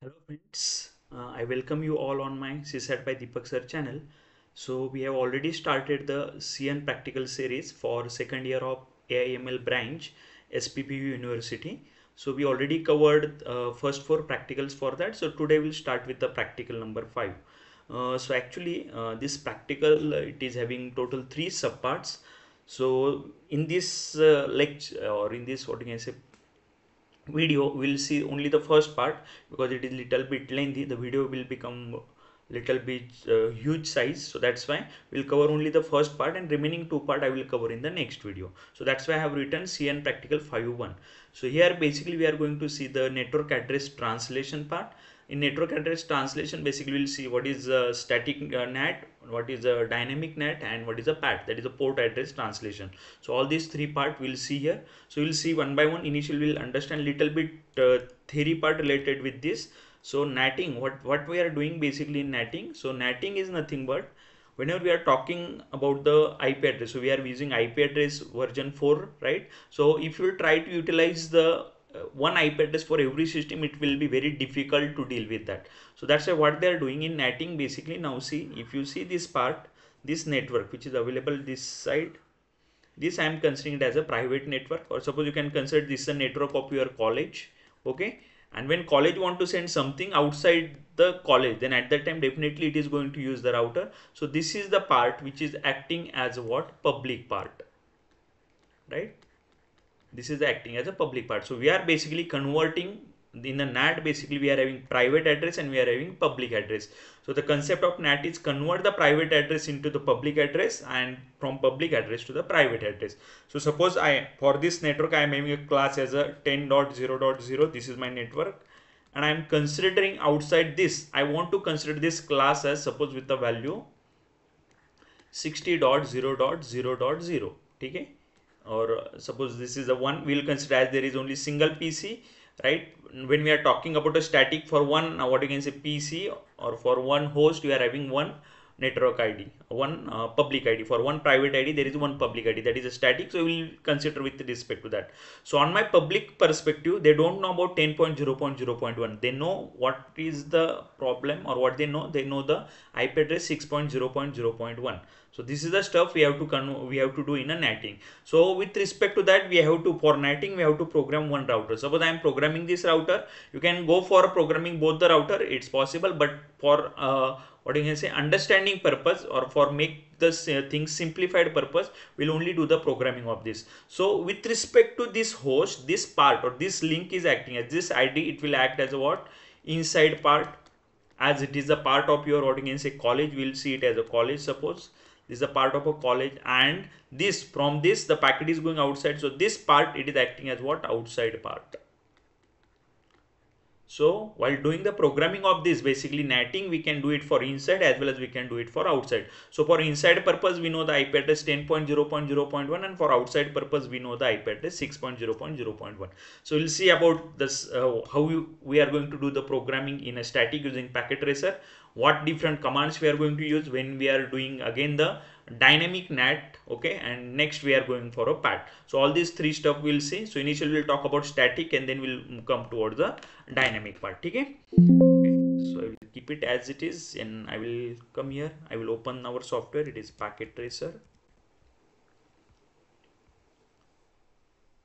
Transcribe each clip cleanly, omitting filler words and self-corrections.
Hello friends, I welcome you all on my CSAT by Deepak Sir channel. So we have already started the CN practical series for second year of AIML branch SPPU University. So we already covered first four practicals for that. So today we'll start with the practical number 5. This practical it is having total three subparts. So in this lecture or in this what can I say video we'll see only the first part because it is little bit lengthy. The video will become little bit huge size, so that's why we'll cover only the first part and remaining two part I will cover in the next video. So that's why I have written CN practical 5.1. So here basically we are going to see the network address translation part. In network address translation, basically we'll see what is static NAT, what is a dynamic NAT, and what is a PAT, that is a port address translation. So all these three part we'll see here. So we'll see one by one. Initially we'll understand little bit theory part related with this. So natting, what we are doing basically in natting. So natting is nothing but whenever we are talking about the IP address, so we are using IP address version 4, right? So if you try to utilize the one IP address for every system, it will be very difficult to deal with that. So that's why what they are doing in natting basically. Now see, if you see this part, this network which is available this side, this I am considering it as a private network, or suppose you can consider this a network of your college. Okay, and when college want to send something outside the college, then at that time definitely it is going to use the router. So this is the part which is acting as what public part, right? This is acting as a public part. So we are basically converting in the NAT. Basically we are having private address and we are having public address. So the concept of NAT is convert the private address into the public address and from public address to the private address. So suppose I, for this network, I am having a class as a 10.0.0. This is my network, and I am considering outside this, I want to consider this class as, suppose, with the value 60.0.0.0. Okay, or suppose this is the one we'll consider as there is only single PC, right? When we are talking about a static for one, what you can say, PC, or for one host, we are having one network ID, one public ID. For one private ID there is one public ID, that is a static. So we will consider with respect to that. So on my public perspective, they don't know about 10.0.0.1. They know what is the problem, or what they know the IP address 6.0.0.1. So this is the stuff we have to do in a netting. So with respect to that, we have to, for netting, we have to program one router. Suppose I am programming this router, you can go for programming both the router, it's possible, but for what you can say, understanding purpose, or for make this thing simplified purpose, we'll only do the programming of this. So with respect to this host, this part or this link is acting as this ID, it will act as a what, inside part, as it is a part of your, what you can say, college. We'll see it as a college. Suppose this is a part of a college, and this, from this the packet is going outside, so this part it is acting as what, outside part. So while doing the programming of this, basically netting, we can do it for inside as well as we can do it for outside. So for inside purpose, we know the IP address 10.0.0.1, and for outside purpose, we know the IP address 6.0.0.1. So we'll see about this, we are going to do the programming in a static using packet tracer, what different commands we are going to use when we are doing again the dynamic NAT. Okay, and next we are going for a PAT. So all these three stuff we'll see. So initially we'll talk about static, and then we'll come towards the dynamic part. Okay, so I will keep it as it is, and I will come here, I will open our software, it is packet tracer.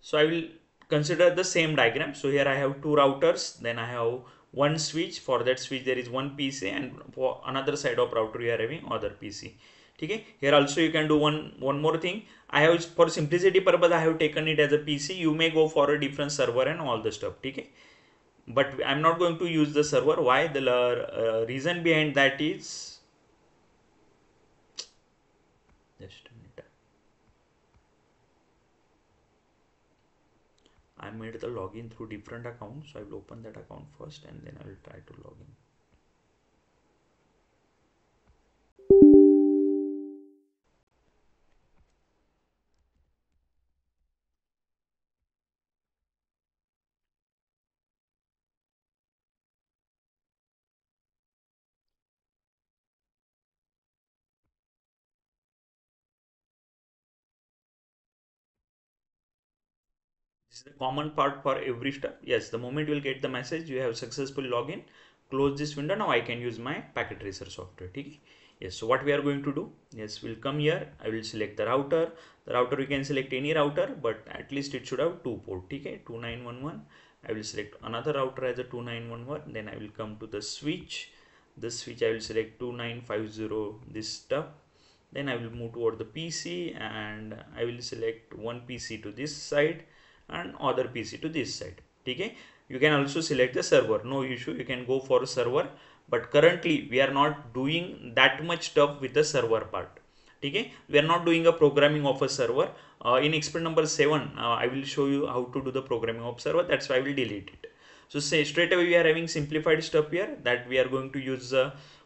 So I will consider the same diagram. So here I have two routers, then I have one switch. For that switch there is one PC, and for another side of router we are having other PC. Okay, here also you can do one more thing. I have, for simplicity purpose, I have taken it as a PC. You may go for a different server and all the stuff. Okay, but I'm not going to use the server. Why? The reason behind that is, just a minute, I made the login through different account, so I will open that account first and then I will try to log in. This is the common part for every step. Yes, the moment you will get the message you have successfully logged in, close this window. Now I can use my packet tracer software. Okay. Yes, so what we are going to do, yes, we'll come here. I will select the router. The router, you can select any router, but at least it should have 2 port. Okay, 2911. I will select another router as a 2911. Then I will come to the switch. The switch I will select 2950, this stuff. Then I will move toward the PC and I will select one PC to this side and other PC to this side. Okay, you can also select the server, no issue, you can go for a server, but currently we are not doing that much stuff with the server part. Okay, we are not doing a programming of a server. In expert number 7 I will show you how to do the programming of server. That's why I will delete it. So say straight away we are having simplified stuff here, that we are going to use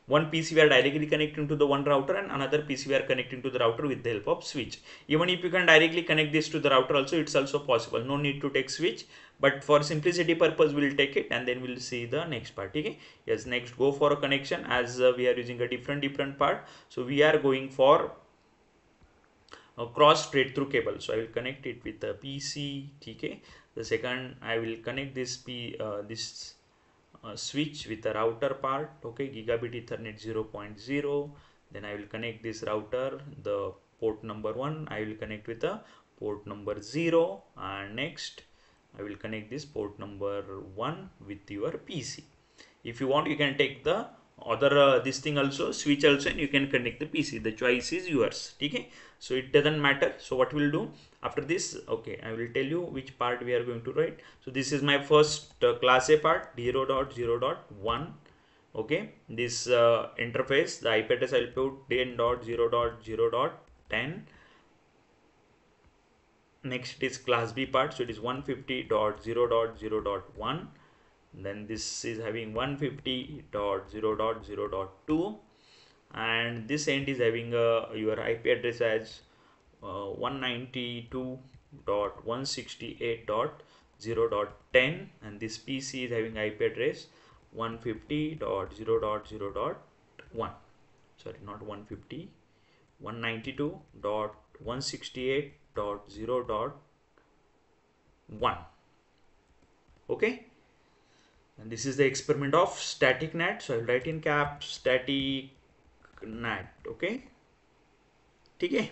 one PC we are directly connecting to the one router and another PC we are connecting to the router with the help of switch. Even if you can directly connect this to the router also, it's also possible, no need to take switch, but for simplicity purpose we'll take it and then we'll see the next part. Okay, yes, next go for a connection, as we are using a different part, so we are going for a cross straight through cable. So I will connect it with the PC. Okay, the second I will connect this switch with the router part. Okay, gigabit ethernet 0.0. Then I will connect this router, the port number 1 I will connect with the port number 0, and next I will connect this port number 1 with your PC. If you want, you can take the other this thing also, switch also, and you can connect the PC. The choice is yours. Okay, so it doesn't matter. So what we'll do after this, okay, I will tell you which part we are going to write. So this is my first class A part, 0.0.1. okay, this interface, the IP address I'll put 10.0.0.10. next it is class B part, so it is 150.0.0.1. then this is having 150.0.0.2, and this end is having your IP address as 192.168.0.10, and this PC is having IP address 150.0.0.1. sorry, not 150, 192.168.0.1. okay, and this is the experiment of static NAT. So I will write in caps static NAT. okay, clear?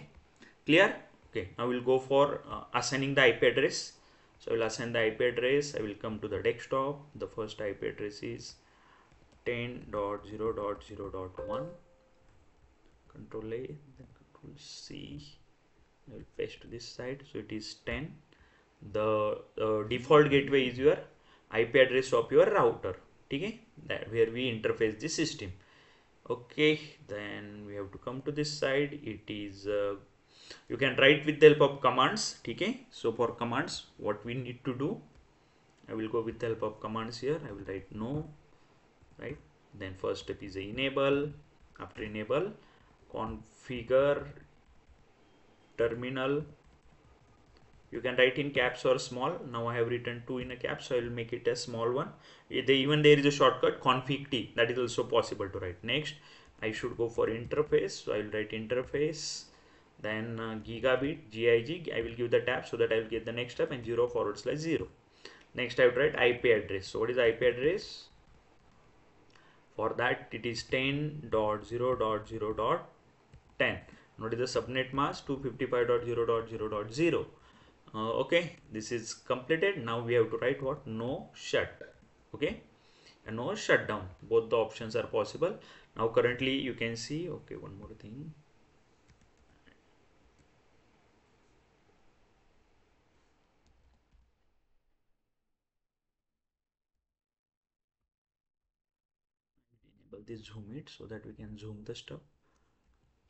Okay, now we'll go for assigning the IP address. So I will assign the IP address. I will come to the desktop. The first IP address is 10.0.0.1. Control A, then Control C. I will paste to this side. So it is 10. The default gateway is your IP address of your router. Okay, that where we interface the system. Okay, then we have to come to this side. It is you can write with the help of commands. Okay, so for commands, what we need to do, I will go with the help of commands here. I will write no, right? Then first step is enable. After enable, configure terminal. You can write in caps or small. Now I have written 2 in a cap, so I will make it a small one. Even there is a shortcut config T, that is also possible to write. Next I should go for interface, so I will write interface, then gigabit gig. I will give the tab so that I will get the next step, and 0/0. Next I will write IP address. So what is IP address? For that it is 10.0.0.10. What is the subnet mask? 255.0.0.0. okay, this is completed. Now we have to write what? No shut. Okay, and no shutdown. Both the options are possible. Now currently you can see, okay, one more thing. Enable this zoom it so that we can zoom the stuff.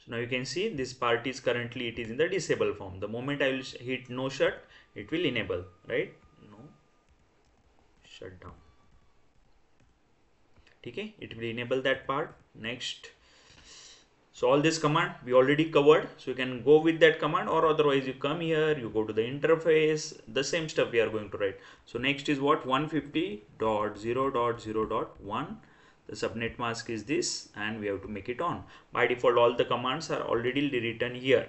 So now you can see this part is currently, it is in the disable form. The moment I will hit no shut, it will enable, right? No shutdown. Okay, it will enable that part. Next, so all this command we already covered, so you can go with that command, or otherwise you come here, you go to the interface, the same stuff we are going to write. So next is what? 150.0.0.1. the subnet mask is this, and we have to make it on. By default all the commands are already written here.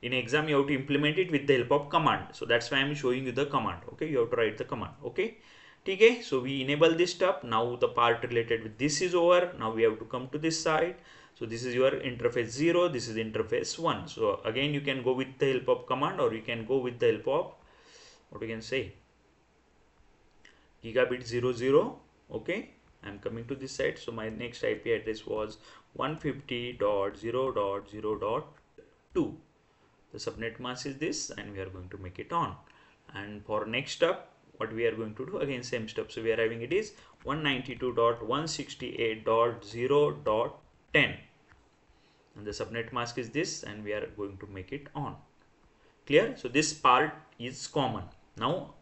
in exam you have to implement it with the help of command. So that's why I'm showing you the command. Okay, you have to write the command. Okay, okay. So we enable this stuff. Now the part related with this is over. Now we have to come to this side. So this is your interface 0, this is interface 1. So again you can go with the help of command, or you can go with the help of what we can say gigabit 00. Okay, I'm coming to this side. So my next IP address was 150.0.0.2. the subnet mask is this, and we are going to make it on. And for next step, what we are going to do, again same step. So we are having it is 192.168.0.10, and the subnet mask is this, and we are going to make it on. Clear? So this part is common. Now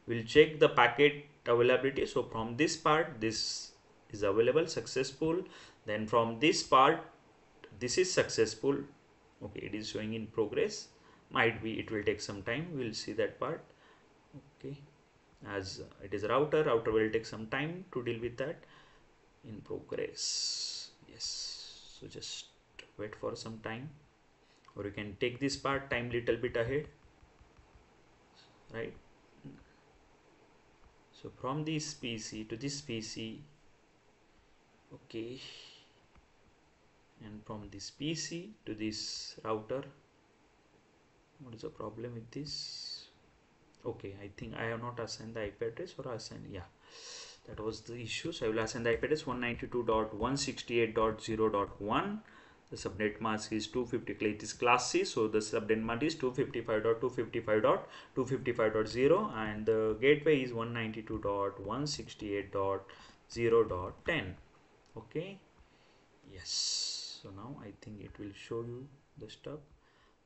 we'll check the packet availability. So from this part, this is available, successful. Then from this part, this is successful. Okay, it is showing in progress. Might be it will take some time. We'll see that part. Okay, as it is router will take some time to deal with that. In progress. Yes, so just wait for some time, or you can take this part time little bit ahead, right? So from this PC to this PC, okay, and from this PC to this router. What is the problem with this? Okay, I think I have not assigned the IP address, or assigned, yeah, that was the issue. So I will assign the IP address 192.168.0.1. the subnet mask is 250, it is class C, so the subnet mask is 255.255.255.0, and the gateway is 192.168.0.10. okay, yes. So now I think it will show you the stuff.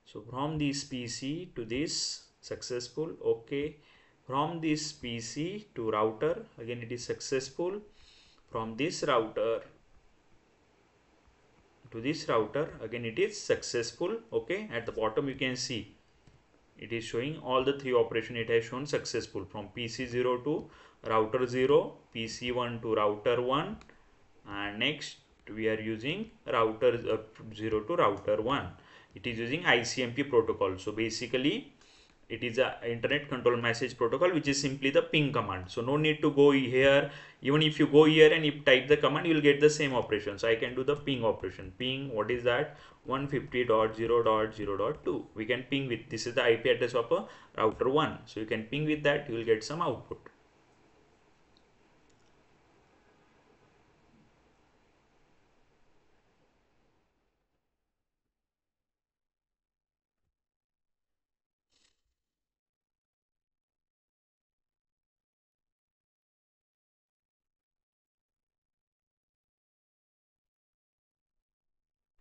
So from this PC to this, successful. Okay, from this PC to router, again it is successful. From this router to this router, again it is successful. Okay, at the bottom you can see it is showing all the three operations. It has shown successful from PC 0 to router 0, PC 1 to router 1, and next we are using router 0 to router 1. It is using ICMP protocol. So basically it is a internet control message protocol, which is simply the ping command. So no need to go here. Even if you go here and you type the command, you will get the same operation. So I can do the ping operation. Ping, what is that? 150.0.0.2. we can ping with, this is the IP address of a router 1. So you can ping with that, you will get some output.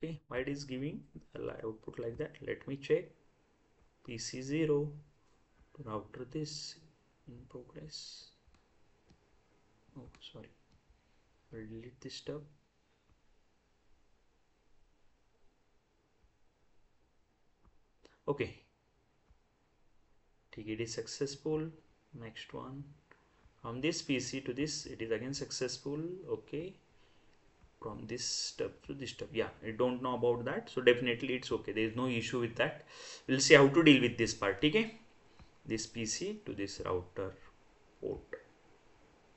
Okay, why it is giving output like that? Let me check. PC 0 to router this, in progress. Oh, sorry, I'll delete this stuff. Okay, it is successful. Next one, from this PC to this, it is again successful. Okay, from this step to this step, yeah, I don't know about that, so definitely it's okay, there is no issue with that. We'll see how to deal with this part. Okay, this PC to this router port,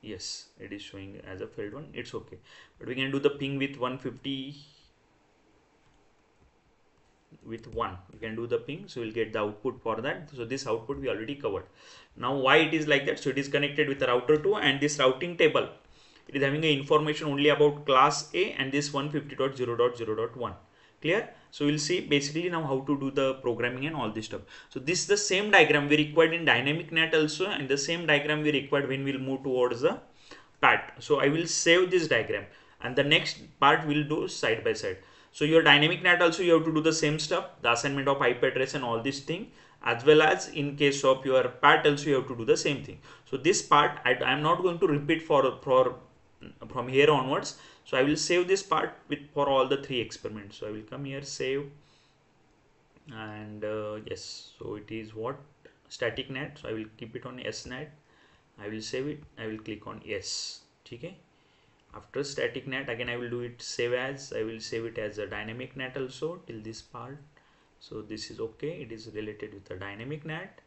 yes, it is showing as a failed one. It's okay, but we can do the ping with 150 with 1. We can do the ping, so we'll get the output for that. So this output we already covered. Now why it is like that? So it is connected with the router 2, and this routing table, it is having a information only about class A and this 150.0.0.1. clear? So we'll see basically now how to do the programming and all this stuff. So this is the same diagram we required in dynamic net also, and the same diagram we required when we'll move towards the PAT. So I will save this diagram, and the next part we'll do side by side. So your dynamic net also, you have to do the same stuff, the assignment of IP address and all this thing, as well as in case of your PAT also you have to do the same thing. So this part I am not going to repeat from here onwards. So I will save this part for all the three experiments. So I will come here, save, and yes, so it is what, static net. So I will keep it on SNet. I will save it. I will click on yes. Okay. After static net, again I will do it save as. I will save it as a dynamic net also till this part. So this is okay, it is related with the dynamic NAT,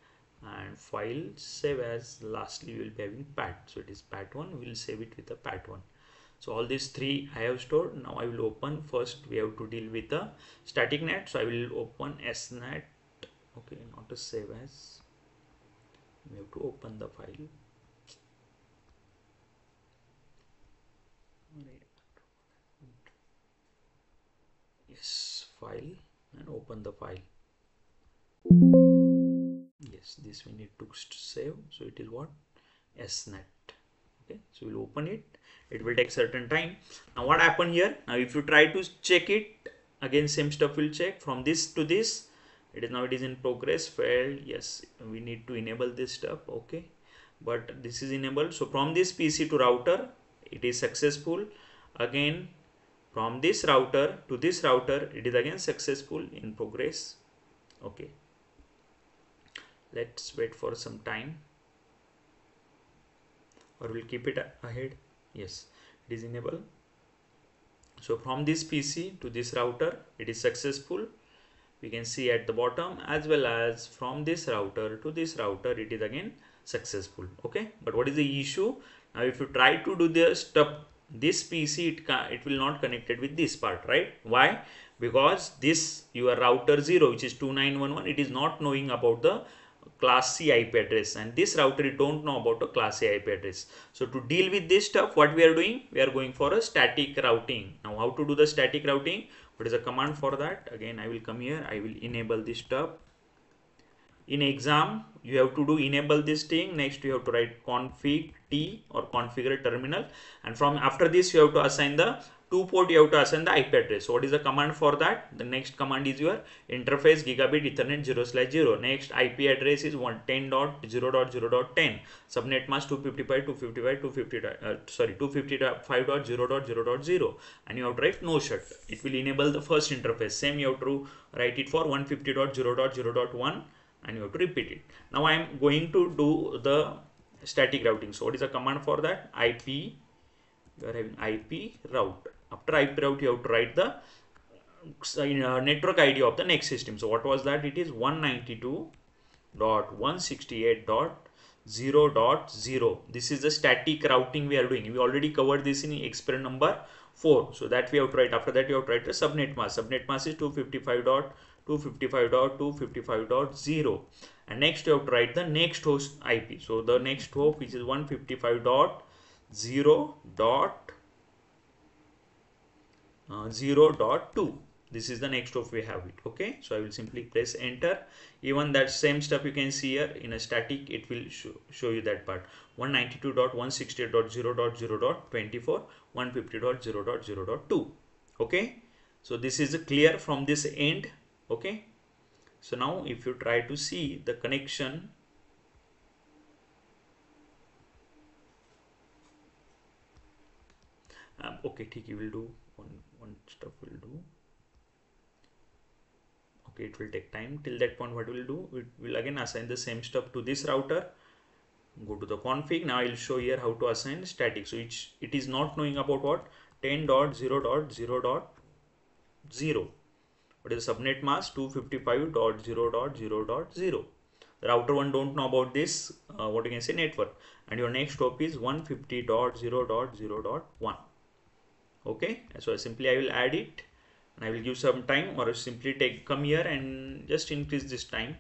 and file save as, lastly we will be having pat. So it is pat1, we will save it with the pat1. So all these three I have stored. Now I will open, first we have to deal with the static NAT. So I will open snat, okay, not a save as, we have to open the file. Yes, file, and open the file. Yes, this we need to save. So it is what, snat. Okay, so we'll open it. It will take certain time. Now what happened here, now if you try to check it again, same stuff will check from this to this. It is now, it is in progress, failed. Yes, we need to enable this stuff. Okay, but this is enabled. So from this PC to router, it is successful. Again from this router to this router, it is again successful, in progress. Okay, let's wait for some time, or we'll keep it ahead. Yes, it is enabled. So from this PC to this router, it is successful. We can see at the bottom, as well as from this router to this router, it is again successful. Okay, but what is the issue? Now if you try to do the stuff, this PC, it will not connected with this part, right? Why? Because this your router 0, which is 2911, it is not knowing about the class C IP address, and this router, you don't know about a class A IP address. So to deal with this stuff, what we are doing, we are going for a static routing. Now how to do the static routing? What is a command for that? Again, I will come here, I will enable this stuff. In exam, you have to do enable this thing. Next you have to write config t or configure terminal, and from after this you have to assign the 2 port, you have to assign the IP address. So what is the command for that? The next command is your interface gigabit ethernet 0/0. Next IP address is 110.0.0.10. Subnet mask 255.255.255.0.0.0, and you have to write no shut. It will enable the first interface. Same you have to write it for 150.0.0.1, and you have to repeat it. Now I am going to do the static routing. So what is the command for that? IP, you are having IP route. After IP route, you have to write the network ID of the next system. So what was that? It is 192.168.0.0. This is the static routing we are doing. We already covered this in experiment number 4. So that we have to write. After that, you have to write the subnet mask. Subnet mask is 255.255.255.0, and next you have to write the next host IP. So the next host, which is 155.0.0.2. This is the next host we have it. Okay, so I will simply press enter. Even that same stuff you can see here in a static, it will show you that part. 192.168.0.0.24, 150.0.0.2. okay, so this is clear from this end. Okay, so now if you try to see the connection, okay, we will do one stuff will do. Okay, it will take time. Till that point, what we'll do, we will again assign the same stuff to this router. Go to the config. Now I will show here how to assign static. So it is not knowing about what, 10.0.0.0. What is the subnet mask? 255.0.0.0. The router 1 don't know about this, what you can say, network, and your next hop is 150.0.0.1. okay, so I will add it, and I will give some time, or simply come here and just increase this time,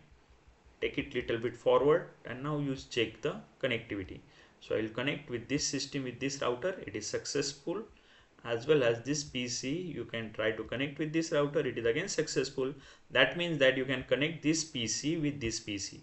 take it little bit forward, and now you check the connectivity. So I will connect with this system with this router. It is successful, as well as this PC. You can try to connect with this router. It is again successful. That means that you can connect this PC with this PC.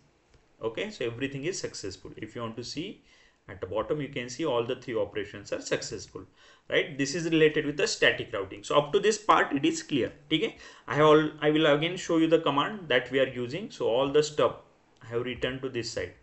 Okay, so everything is successful. If you want to see at the bottom, you can see all the 3 operations are successful, right? This is related with the static routing. So up to this part, it is clear. Okay, I will again show you the command that we are using. So all the stuff I have returned to this side.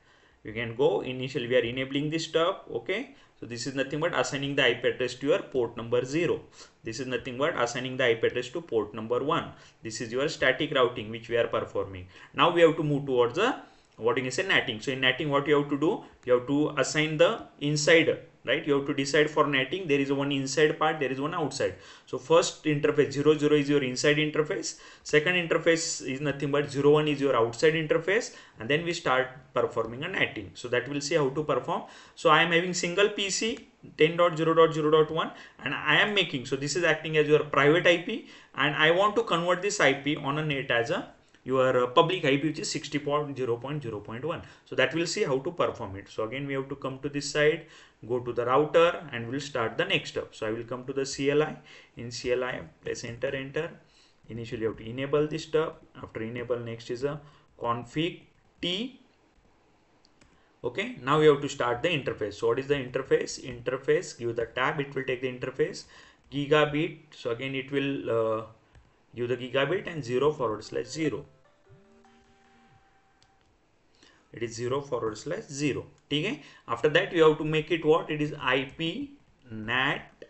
You can go. Initially we are enabling this stuff. Okay, so this is nothing but assigning the IP address to your port number 0. This is nothing but assigning the IP address to port number 1. This is your static routing which we are performing. Now we have to move towards the, what you can say, NATing. So in NATing, what you have to do, you have to assign the inside right? You have to decide for netting. There is one inside part, there is one outside. So first interface 0 0 is your inside interface, second interface is nothing but 0 1 is your outside interface, and then we start performing a netting. So that we'll see how to perform. So I am having single PC 10.0.0.1 and I am making, so this is acting as your private IP, and I want to convert this IP on a net as a your public IP, which is 60.0.0.1. So that we'll see how to perform it. So again we have to come to this side, go to the router, and we'll start the next step. So I will come to the CLI. In CLI, press enter. Initially you have to enable this step. After enable, next is a config T. Okay, now we have to start the interface. So what is the interface? Interface, give the tab, it will take the interface gigabit. So again it will give the gigabit and 0/0. It is 0/0. Okay. After that you have to make it what? It is IP NAT,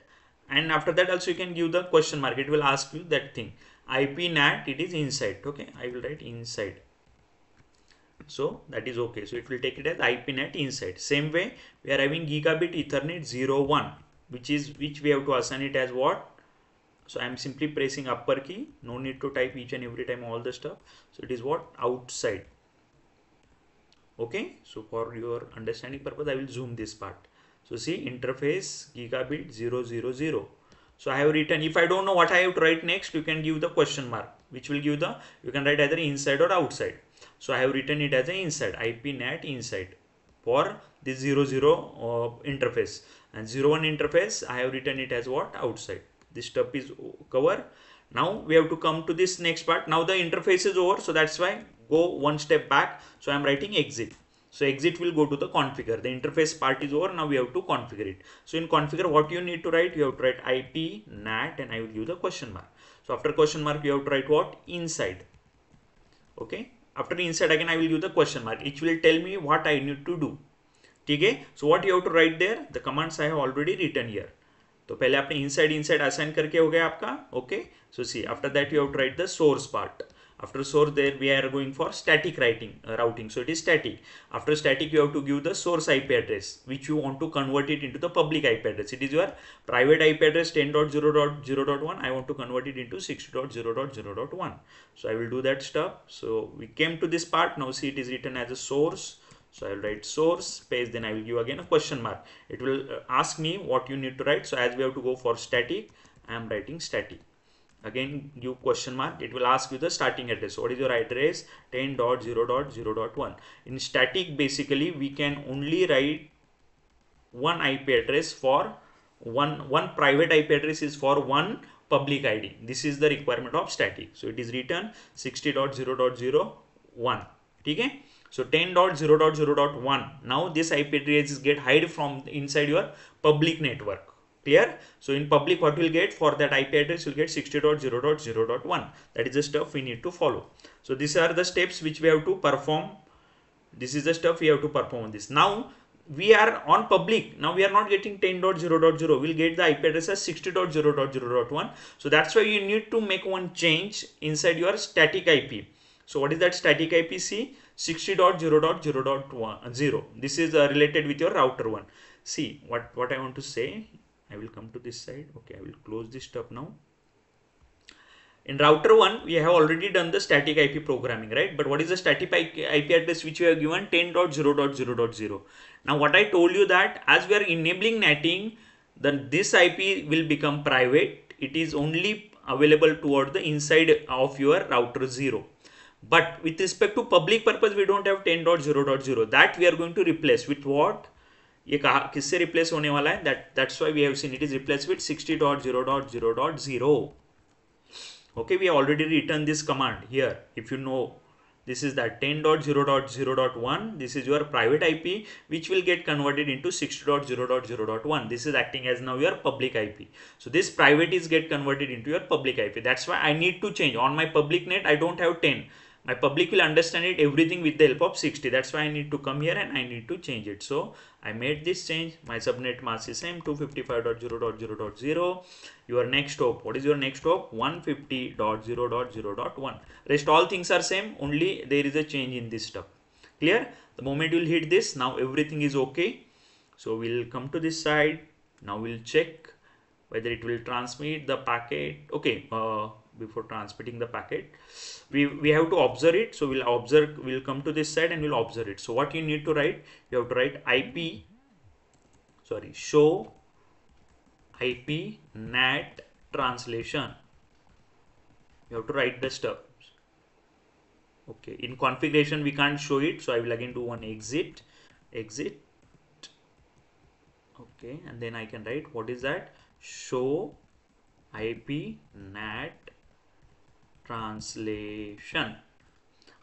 and after that also you can give the question mark. It will ask you that thing. IP NAT, it is inside. Okay, I will write inside. So that is okay. So it will take it as IP NAT inside. Same way we are having gigabit Ethernet 01, which we have to assign it as what? So I am simply pressing upper key. No need to type each and every time all the stuff. So it is what? Outside. Okay, so for your understanding purpose, I will zoom this part. So see, interface gigabit 000. So I have written, if I don't know what I have to write next, you can give the question mark, which will give the, you can write either inside or outside. So I have written it as an inside, IP NAT inside for this 00 interface, and 01 interface, I have written it as what? Outside. This step is cover. Now we have to come to this next part. Now the interface is over, so that's why go one step back. So I am writing exit. So exit will go to the configure. The interface part is over. Now we have to configure it. So in configure, what you need to write? You have to write IP NAT, and I will give the question mark. So after question mark, you have to write what? Inside. Okay. After inside, again I will give the question mark. It will tell me what I need to do. Okay. So what you have to write there? The commands I have already written here. तो पहले आपने inside assign करके हो गया आपका. Okay. So see, after that you have to write the source part. After source, there we are going for static routing. So it is static. After static, you have to give the source IP address, which you want to convert it into the public IP address. It is your private IP address 10.0.0.1. I want to convert it into 60.0.0.1. So I will do that stuff. So we came to this part. Now see, it is written as a source. So I will write source space, then I will give again a question mark. It will ask me what you need to write. So as we have to go for static, I am writing static. Again give question mark. It will ask you the starting address. So what is your address? 10.0.0.1. In static, basically we can only write one IP address for one private IP address is for one public ID. This is the requirement of static. So it is written 60.0.0.1. Okay. So 10.0.0.1. Now this IP address get hide from inside your public network. Clear? So in public, what we'll get for that IP address, you'll get 60.0.0.1. That is the stuff we need to follow. So these are the steps which we have to perform. This is the stuff we have to perform on this. Now we are on public. Now we are not getting 10.0.0. We'll get the IP address as 60.0.0.1. So that's why you need to make one change inside your static IP. So what is that static IP? See, 60.0.0.0. This is related with your router one. See what I want to say. I will come to this side. Okay, I will close this step now. In router 1, we have already done the static IP programming, right? But what is the static IP address which we have given? 10.0.0.0. Now what I told you that as we are enabling netting, then this IP will become private. It is only available toward the inside of your router 0. But with respect to public purpose, we don't have 10.0.0. That we are going to replace with what? ये किससे replace होने वाला है? That's why we have seen it is replaced with 60.0.0.0. Okay, we have already written this command here. If you know, this is that 10.0.0.1. This is your private IP, which will get converted into 60.0.0.1. This is acting as now your public IP. So this private is get converted into your public IP. That's why I need to change. On my public net, I don't have 10. My public will understand it everything with the help of 60. That's why I need to come here and I need to change it. So I made this change. My subnet mask is same 255.0.0.0. Your next hop. What is your next hop? 150.0.0.1. Rest all things are same. Only there is a change in this stuff. Clear? The moment you will hit this, now everything is okay. So we'll come to this side. Now we'll check whether it will transmit the packet. Okay, before transmitting the packet, we have to observe it. So we'll come to this side and we'll observe it. So what you need to write, you have to write show IP NAT translation. You have to write the stuff. Okay, in configuration we can't show it, so I will again do one exit. Okay, and then I can write what is that, show IP NAT translation.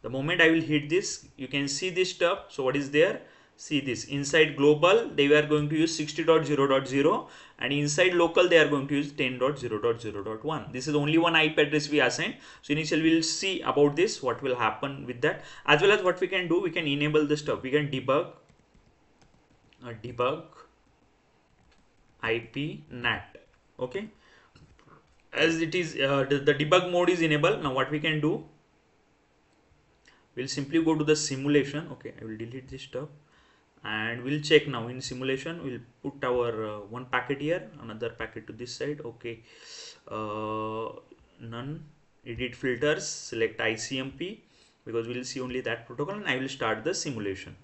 The moment I will hit this, you can see this stuff. So what is there? See this, inside global they were going to use 60.0.0 and inside local they are going to use 10.0.0.1. This is only one IP address we assigned. So initially we will see about this, what will happen with that, as well as what we can do. We can enable the stuff. We can debug IP NAT. Okay, as it is the debug mode is enabled. Now what we can do, we'll simply go to the simulation. Okay, I will delete this stuff and we'll check. Now in simulation we'll put our one packet here, another packet to this side. Okay, none, edit filters, select ICMP because we'll see only that protocol, and I will start the simulation.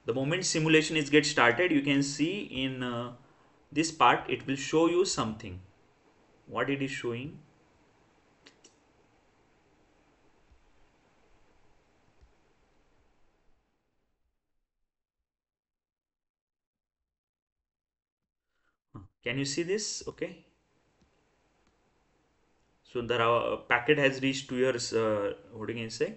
The moment simulation is get started, you can see in this part it will show you something. What it is showing, can you see this? Okay, so the packet has reached to your what do you can say,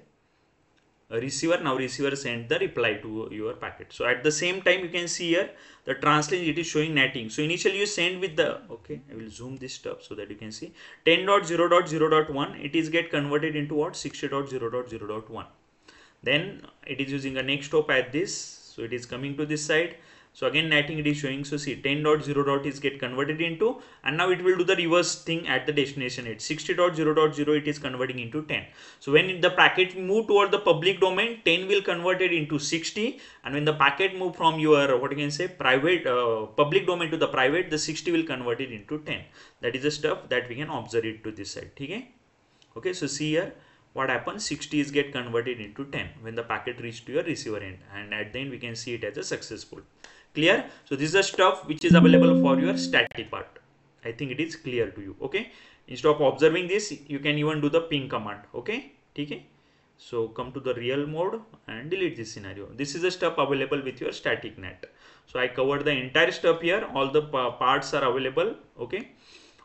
a receiver. Now receiver sent the reply to your packet. So at the same time you can see here the translation, it is showing netting. So initially you send with the, okay, I will zoom this stuff so that you can see 10.0.0.1, it is get converted into what, 60.0.0.1. then it is using a next hop at this, so it is coming to this side. So again netting it is showing. So see 10.0 is get converted into, and now it will do the reverse thing at the destination. It's 60.0.0, it is converting into 10. So when the packet move toward the public domain, 10 will convert it into 60, and when the packet move from your what you can say private public domain to the private, the 60 will convert it into 10. That is the stuff that we can observe it to this side. Okay, so see here what happens, 60 is get converted into 10 when the packet reach to your receiver end, and at the end we can see it as a successful. Clear? So this is the stuff which is available for your static part. I think it is clear to you. Okay, instead of observing this, you can even do the ping command. Okay, so come to the real mode and delete this scenario. This is the stuff available with your static net. So I covered the entire stuff here, all the parts are available. Okay,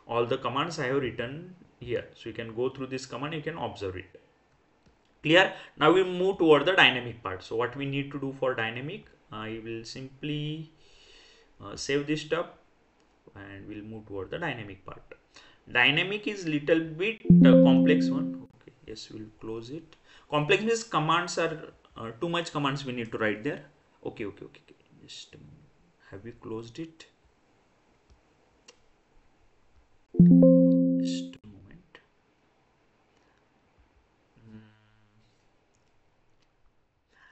all the commands I have written here, so you can go through this command, you can observe it. Clear? Now we move toward the dynamic part. So what we need to do for dynamic, I will simply save this stuff and we'll move toward the dynamic part. Dynamic is little bit complex one. Okay, yes, we'll close it. Complex means commands are too much commands we need to write there. Okay. Just have we closed it? Just a moment.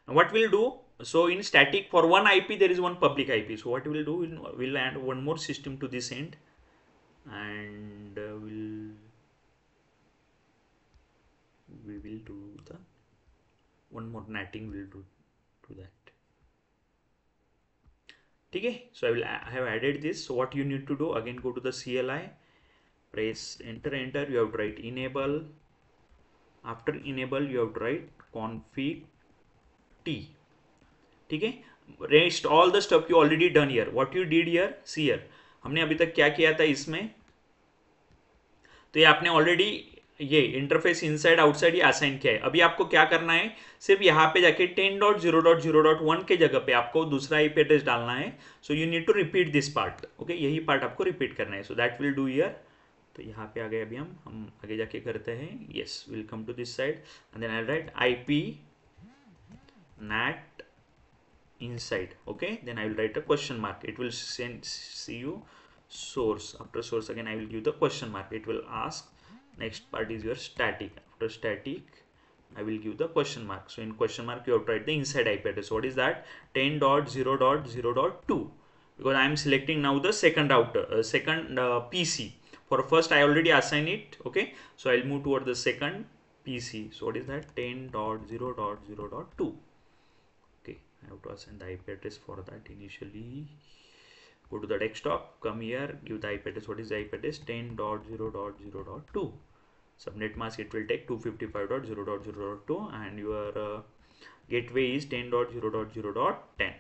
Now what we'll do, so in static for one IP there is one public IP. So what we'll do, we'll add one more system to this end, and we will do the one more netting we'll do to that. Okay, so I have added this. So what you need to do, again go to the CLI, press enter. You have to write enable. After enable you have to write config t. Okay, rest all the stuff you already done here. What you did here, see here, हमने अभी तक क्या किया था इसमें, तो ये आपने ऑलरेडी ये इंटरफेस इनसाइड आउटसाइड ये असाइन किया है. अभी आपको क्या करना है, सिर्फ यहाँ पे जाके 10.0.0.1 के जगह पे आपको दूसरा IP एड्रेस डालना है. So you need to repeat this part. Okay, यही पार्ट आपको रिपीट करना है. So that will do here. तो यहाँ पे आ गए. अभी हम आगे जाके करते हैं. Yes, will come to this side and then I will write IP NAT inside. Okay, then I will write a question mark. It will see you source. After source again I will give the question mark. It will ask. Next part is your static. After static I will give the question mark. So in question mark you have to write the inside IP address. What is that? 10.0.0.2. because I am selecting now the second router, second PC. For first I already assigned it. Okay, so I'll move toward the second PC. So what is that? 10.0.0.2. Okay, I have to assign the IP address for that initially. Go to the desktop, come here, give the IP address. What is the IP address? 10.0.0.2. Subnet mask it will take 255.0.0.2 and your gateway is 10.0.0.10.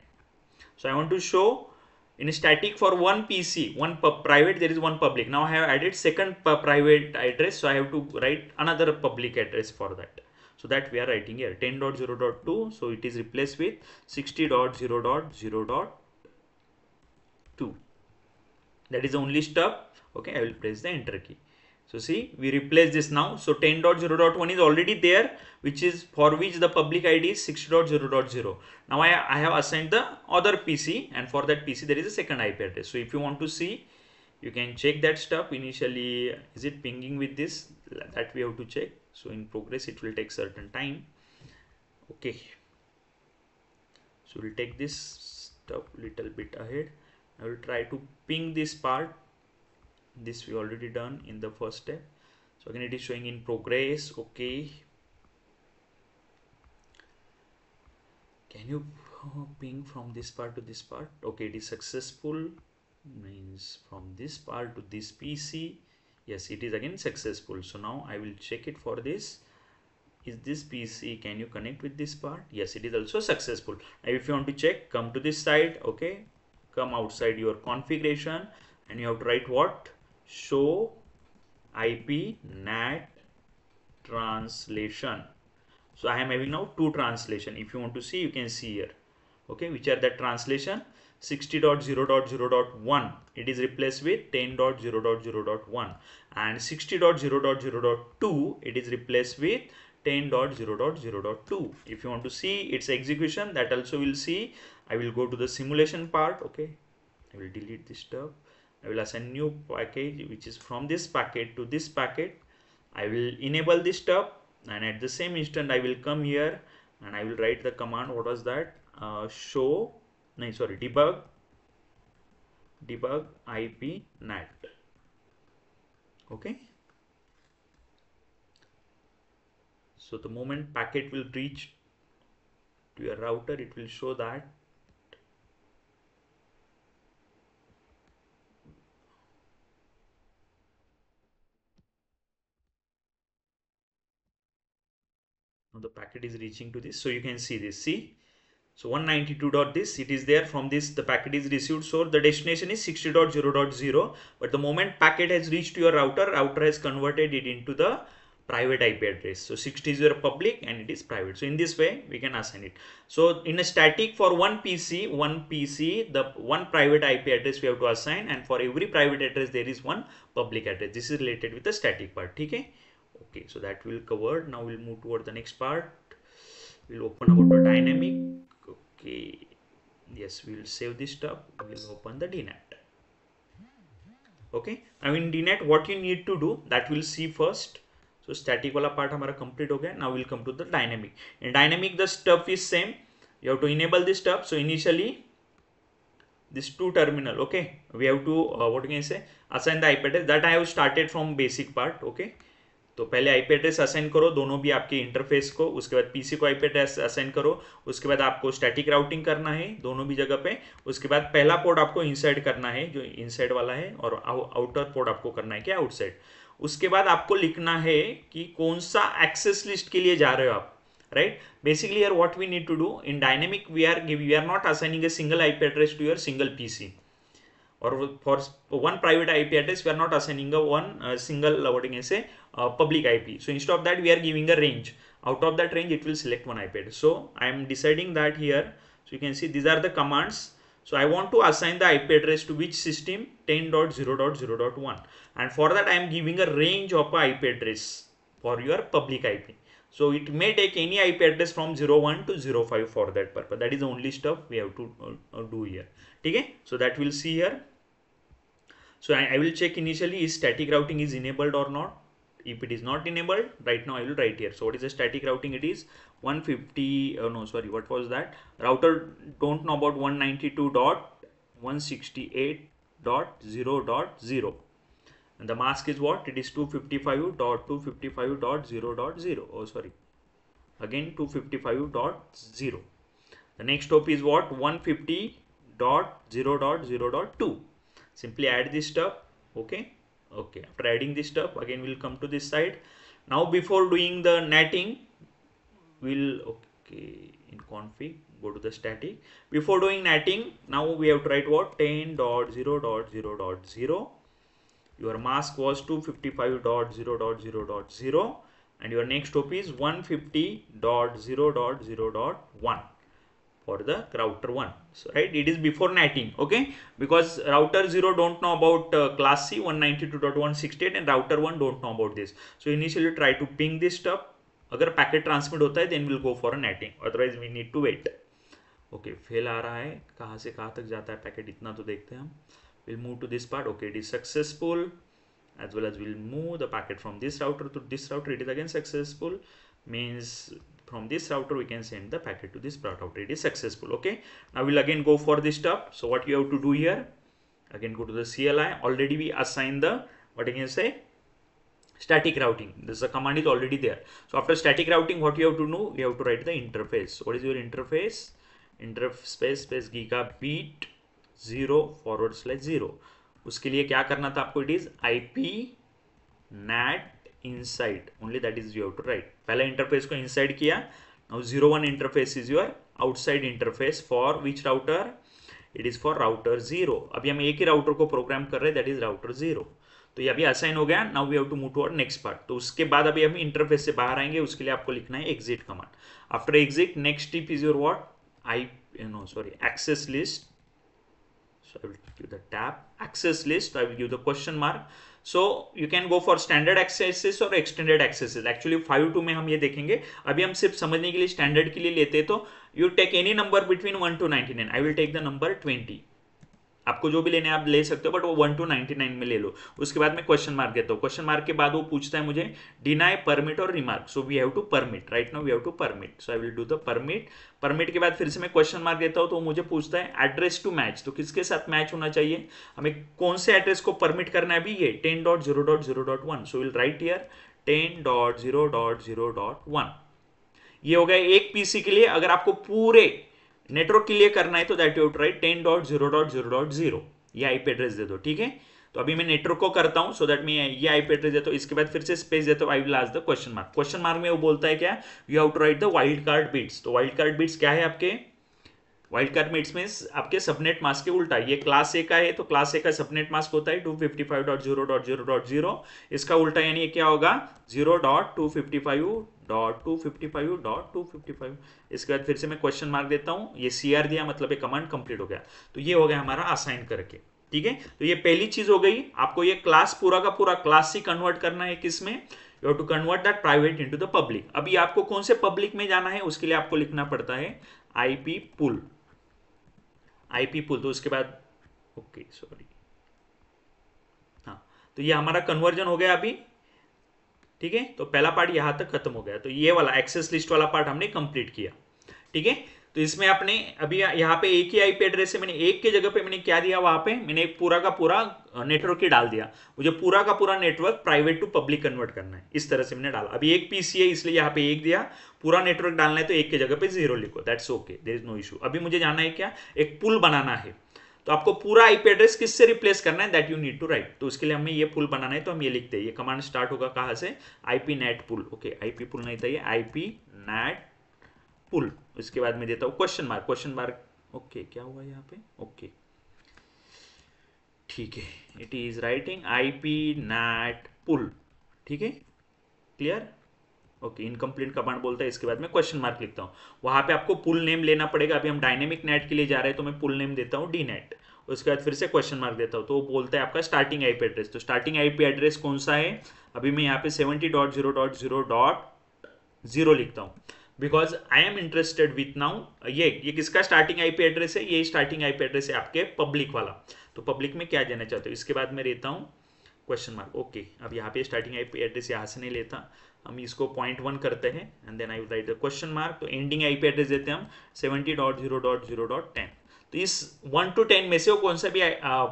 So I want to show in static for one PC, one private, there is one public. Now I have added second private address, so I have to write another public address for that. So that we are writing here 10.0.2. So it is replaced with 60.0.0.2. That is the only step. Okay, I will press the enter key. So see, we replace this now. So 10.0.1 is already there, which is for which the public ID is 60.0.0. Now I have assigned the other PC, and for that PC there is a second IP address. So if you want to see, you can check that stuff. Initially, is it pinging with this? That we have to check. So in progress, it will take certain time. Okay. So we'll take this stuff little bit ahead. I will try to ping this part. This we already done in the first step. So again it is showing in progress. Okay, can you ping from this part to this part? Okay, it is successful, means from this part to this PC. Yes, it is again successful. So now I will check it for this. Is this PC, can you connect with this part? Yes, it is also successful. Now if you want to check, come to this side. Okay, come outside your configuration and you have to write what? Show IP NAT translation. So I am having now two translation. If you want to see, you can see here. Okay, which are the translation? 60.0.0.1 it is replaced with 10.0.0.1 and 60.0.0.2 it is replaced with 10.0.0.2. If you want to see its execution, that also will see. I will go to the simulation part. Okay, I will delete this stuff. I will assign new package which is from this packet to this packet. I will enable this stuff, and at the same instant I will come here and I will write the command. What was that? Debug IP NAT. Okay, so the moment packet will reach to your router, it will show that now the packet is reaching to this. So you can see this. See, so 192 dot this, it is there. From this the packet is received. So the destination is 60.0.0, but the moment packet has reached to your router has converted it into the private IP address. So 60 is your public and it is private. So in this way we can assign it. So in a static for one PC, the one private IP address we have to assign, and for every private address there is one public address. This is related with the static part. Okay, so that will cover. Now we'll move toward the next part. We'll open about the dynamic. Okay, yes, we will save this stuff. We will open the DNAT. Okay, now in DNAT what you need to do, that we'll see first. So static wala part हमारा complete हो गया. Now we'll come to the dynamic. In dynamic the stuff is same. You have to enable this stuff. So initially this two terminal. Okay, we have to what you can say, assign the IP address. That I have started from basic part. Okay, तो पहले IP address assign करो दोनों भी आपके interface को, उसके बाद PC को IP एड्रेस असाइन करो, उसके बाद आपको स्टैटिक राउटिंग करना है दोनों भी जगह पे, उसके बाद पहला पोर्ट आपको इनसाइड करना है जो इनसाइड वाला है, और आउटर पोर्ट आपको करना है क्या आउटसाइड. उसके बाद आपको लिखना है कि कौन सा एक्सेस लिस्ट के लिए जा रहे हो आप, right. Basically here what we need to do in dynamic, we are not assigning a single IP address to your single PC, or for one private IP address we are not assigning a one single what you can say public IP. So instead of that we are giving a range. Out of that range it will select one IP address. So I am deciding that here. So you can see these are the commands. So I want to assign the IP address to which system? 10.0.0.1, and for that I am giving a range of a IP address for your public IP. So it may take any IP address from 01 to 05 for that purpose. That is the only stuff we have to do here. Okay, so that we'll see here. So I will check initially is static routing is enabled or not. If it is not enabled, right now I will write here. So what is the static routing? It is 150. No, sorry, what was that? Router don't know about 192 168.0.0. And the mask is what? It is 255.255.0.0. Oh, sorry. Again 255.0. The next hop is what? 150.0.0.2. Simply add this stuff. Okay. After adding this stuff, again we'll come to this side. Now before doing the netting, we'll in config go to the static. Before doing netting, now we have to write what? 10.0.0.0. Your mask was 255.0.0.0, and your next hop is 150.0.0.1 for the router 1. So right, it is before netting. Okay, because router 0 don't know about class C 192.168 and router 1 don't know about this. So initially try to ping this stuff. अगर packet transmit होता है then we'll go for a netting, otherwise we need to wait. Okay, fail आ रहा है, कहाँ से कहाँ तक जाता है पैकेट, इतना तो देखते हैं हम. We'll move to this part. Okay, it is successful, as well as we'll move the packet from this router to this router. It is again successful, means from this router we can send the packet to this router. It is successful. Okay, now we'll again go for this stuff. So what you have to do here, again go to the CLI. Already we assign the, what I can say, static routing. This the command is already there. So after static routing, what you have to do, you have to write the interface. What is your interface? Interface space gigabit 0/0. उसके लिए क्या करना था आपको? It is IP NAT inside only, that is you have to write. पहले interface को inside किया. Now 01 interface is your outside interface for which router? It is for router 0. अभी हम एक ही राउटर को प्रोग्राम कर रहे हैं, that is router 0. तो ये अभी असाइन हो गया. Now we have to move to next part. तो उसके बाद अभी हम इंटरफेस से बाहर आएंगे, उसके लिए आपको लिखना है exit command. After exit, next step is your what? Access list. So I will give the tab access list. I will give the question mark. So you can go for standard accesses or extended accesses. Actually 5.2 में हम ये देखेंगे. अभी हम सिर्फ समझने के लिए स्टैंडर्ड के लिए लेते हैं. तो you take any number between 1 to 99. I will take the number 20. आपको जो भी लेने आप ले सकते हो, बट वो 1 to 99 में ले लो. उसके बाद मैं क्वेश्चन मार्क देता हूँ. क्वेश्चन मार्क के बाद वो पूछता है मुझे डिनाई, परमिट और remark. So we have to permit. Right now we have to permit. So I will do the permit. Permit के बाद फिर से मैं क्वेश्चन मार्क देता हूँ. तो मुझे पूछता है एड्रेस टू मैच. तो किसके साथ मैच होना चाहिए? हमें कौन से एड्रेस को परमिट करना है? अभी ये 10.0.0.1. सो विल राइट हियर 10.0.0.1. ये हो गया एक पीसी के लिए. अगर आपको पूरे नेटवर्क के लिए करना है तो दैट यू राइट 10.0.0.0. ये आईपी एड्रेस दे दो. ठीक है, तो अभी मैं नेटवर्क को करता हूं. सो दैट मैं ये आईपी एड्रेस देता हूं. इसके बाद फिर से स्पेस देता हूं. I will ask the question mark. Question mark में वो बोलता है क्या? You have to write the wild card bits. तो वाइल्ड कार्ड बिट्स क्या है आपके? वाइल्ड कार्ड बिट्स मींस आपके सबनेट मास्क के उल्टा. ये क्लास ए का है तो क्लास ए का सबनेट मास्क होता है 255.0.0.0. इसका उल्टा यानी क्या होगा? 0.255.255.255. इसके बाद फिर से मैं क्वेश्चन मार्क देता हूं. ये CR दिया, मतलब ये कमांड कंप्लीट हो गया. तो ये हो गया हमारा असाइन करके. ठीक है, तो ये पहली चीज हो गई. आपको ये क्लास पूरा का पूरा क्लास C कन्वर्ट करना है. किसमें? You have to convert that private into the public. अभी आपको कौन से पब्लिक में जाना है? उसके लिए आपको लिखना पड़ता है IP pool. तो उसके बाद ओके सॉरी, हाँ, तो ये हमारा कन्वर्जन हो गया अभी. ठीक है, तो पहला पार्ट यहां तक खत्म हो गया. तो ये वाला एक्सेस लिस्ट वाला पार्ट हमने कंप्लीट किया. ठीक है, तो इसमें आपने अभी यहाँ पे एक ही आईपी एड्रेस है. मैंने एक के जगह पे मैंने क्या दिया? वहां पे मैंने एक पूरा का पूरा नेटवर्क ही डाल दिया. मुझे पूरा का पूरा network private to public convert करना है. इस तरह से मैंने डाला. अभी एक पीसी है इसलिए यहाँ पे एक दिया. पूरा नेटवर्क डालना है तो एक के जगह पे 0 लिखो. That's okay, there is no issue. अभी मुझे जाना है क्या? एक पुल बनाना है. तो आपको पूरा आईपी एड्रेस किससे रिप्लेस करना है? That you need to write. तो उसके लिए हमें ये पुल बनाना है. तो हम ये लिखते हैं. ये कमांड स्टार्ट होगा कहाँ से? IP NAT पुल. ओके, IP पुल नहीं था, ये IP NAT पुल. इसके बाद मैं देता हूँ question mark. Question mark okay, क्या हुआ यहाँ पे? ओके ठीक है, it is writing IP NAT पुल. ठीक है, क्लियर? ओके, इनकम्प्लीट कमांड बोलता है. इसके बाद मैं क्वेश्चन मार्क लिखता हूँ. वहां पे आपको पुल नेम लेना पड़ेगा. अभी हम डायनेमिक नेट के लिए जा रहे हैं तो मैं पुल नेम देता हूँ DNET. उसके बाद फिर से क्वेश्चन मार्क देता हूँ. तो वो बोलता है आपका स्टार्टिंग आईपी एड्रेस. तो स्टार्टिंग आईपी एड्रेस कौन सा है? अभी मैं यहाँ पे 70.0.0.0 लिखता हूँ. Because I am interested with now ये किसका स्टार्टिंग आईपी एड्रेस है? ये स्टार्टिंग आईपी एड्रेस है आपके पब्लिक वाला. तो पब्लिक में क्या देना चाहते हो? इसके बाद मैं लेता हूँ क्वेश्चन मार्क. ओके, अब यहाँ पे स्टार्टिंग आईपी एड्रेस यहाँ से नहीं लेता. हम इसको 0.1 करते हैं and then I will write the question mark. तो एंडिंग आईपी एड्रेस देते हैं हम 70.0.0.10. तो इस 1 to 10 में से वो कौन सा भी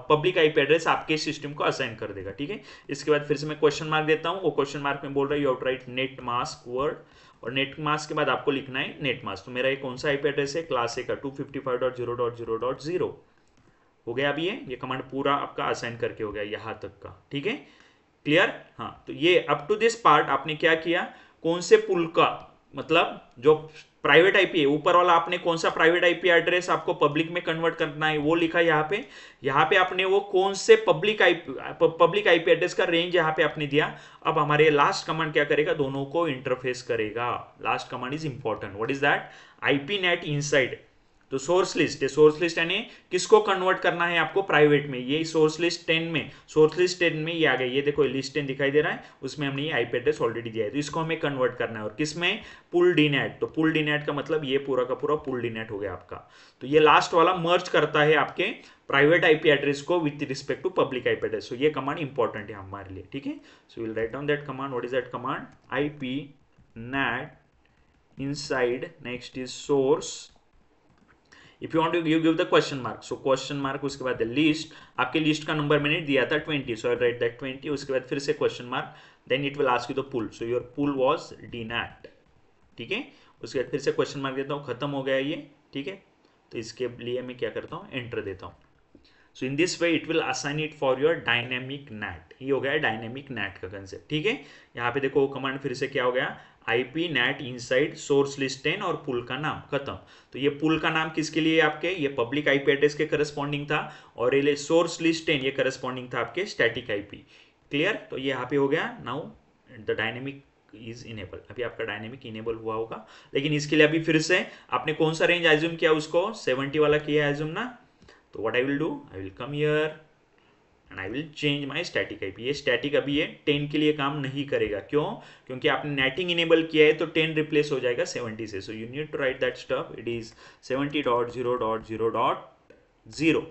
पब्लिक आईपी एड्रेस आपके सिस्टम को असाइन कर देगा, ठीक है। इसके बाद फिर से मैं क्वेश्चन मार्क देता हूँ, वो क्वेश्चन मार्क में बोल रहा है you have to write net mask word, और नेट मास्क के बाद आपको लिखना है नेट मास्क। तो मेरा ये कौन सा आईपी एड्रेस है, क्लास ए का 255.0.0.0 हो गया। अभी ये कमांड पूरा आपका असाइन करके हो गया यहाँ तक का, ठीक है, क्लियर। हाँ, तो ये अप टू दिस पार्ट आपने क्या किया, कौन से पुल का मतलब जो प्राइवेट आईपी है ऊपर वाला, आपने कौन सा प्राइवेट आईपी एड्रेस आपको पब्लिक में कन्वर्ट करना है वो लिखा यहाँ पे आपने वो कौन से पब्लिक आईपी एड्रेस का रेंज यहाँ पे आपने दिया। अब हमारे लास्ट कमांड क्या करेगा, दोनों को इंटरफेस करेगा। Last command is important, what is that, IP NAT inside. तो सोर्स लिस्ट है, सोर्स लिस्ट यानी किसको कन्वर्ट करना है आपको प्राइवेट में, ये सोर्स लिस्ट 10 में, सोर्स लिस्ट 10 में ये आ गया, ये देखो लिस्ट 10 दिखाई दे रहा है, उसमें हमने ये आईपी एड्रेस ऑलरेडी दिया है, तो इसको हमें कन्वर्ट करना है। और किसमें, पुल डीनेट। तो पुल डीनेट का मतलब ये पूरा का पूरा पुल डीनेट हो गया आपका। तो ये लास्ट वाला मर्ज करता है आपके प्राइवेट आईपी एड्रेस को with respect to public IP address. So ये कमांड इंपॉर्टेंट है हमारे लिए, ठीक है। So will write down that command, what is that command, IP NAT inside, next is source, if you want to you give the question mark, so question mark, उसके बाद list, आपके list का number मैंने दिया था 20, सो आई right that 20, उसके बाद फिर से question mark, then it will ask you the pool, so your pool was डीनेट, ठीक है। उसके बाद फिर से क्वेश्चन मार्क देता हूँ, खत्म हो गया ये, ठीक है। तो इसके लिए मैं क्या करता हूँ, एंटर देता हूँ। So in this way it will assign it for your dynamic NAT, ये हो गया डायनेमिक नेट का कंसेप्ट, ठीक है। यहाँ पे देखो कमांड फिर से क्या हो गया, IP NAT inside source list 10 और पुल का नाम, खत्म। तो ये पुल का नाम किसके लिए आपके, ये पब्लिक आईपी एड्रेस के करस्पॉन्डिंग था, और ये सोर्स लिस्ट 10 ये करस्पॉन्डिंग था आपके स्टैटिक आईपी, क्लियर। तो ये यहाँ पे हो गया, now the dynamic is enable, अभी आपका डायनेमिक इनेबल हुआ होगा। लेकिन इसके लिए अभी फिर से आपने कौन सा रेंज एज्यूम किया, उसको 70 वाला किया एज्यूम ना। तो what I will do, I will come here and I will change my static IP. ये स्टैटिक अभी ये 10 के लिए काम नहीं करेगा, क्यों, क्योंकि आपने नेटिंग इनेबल किया है, तो 10 रिप्लेस हो जाएगा 70 से। So you need to write that stuff, it is 70.0.0.0।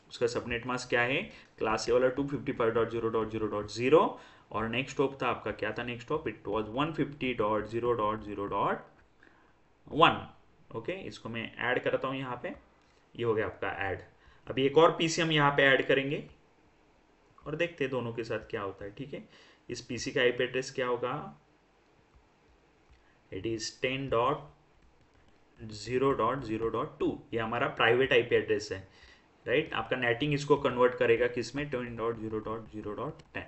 उसका सबनेट मास्क क्या है, क्लास ए वाला 255.0.0.0, और नेक्स्ट हॉप था आपका, क्या था next hop, it was 150.0.0.1। Okay, इसको मैं ऐड करता हूँ यहाँ पे, ये हो गया आपका ऐड। अभी एक और पीसी हम यहाँ पे ऐड करेंगे और देखते हैं दोनों के साथ क्या होता है, ठीक है। इस पीसी का आईपी एड्रेस क्या होगा, इट इज 10.0.0.2, ये हमारा प्राइवेट आईपी एड्रेस है, राइट। आपका नेटिंग इसको कन्वर्ट करेगा किसमें, 10.0.0.10,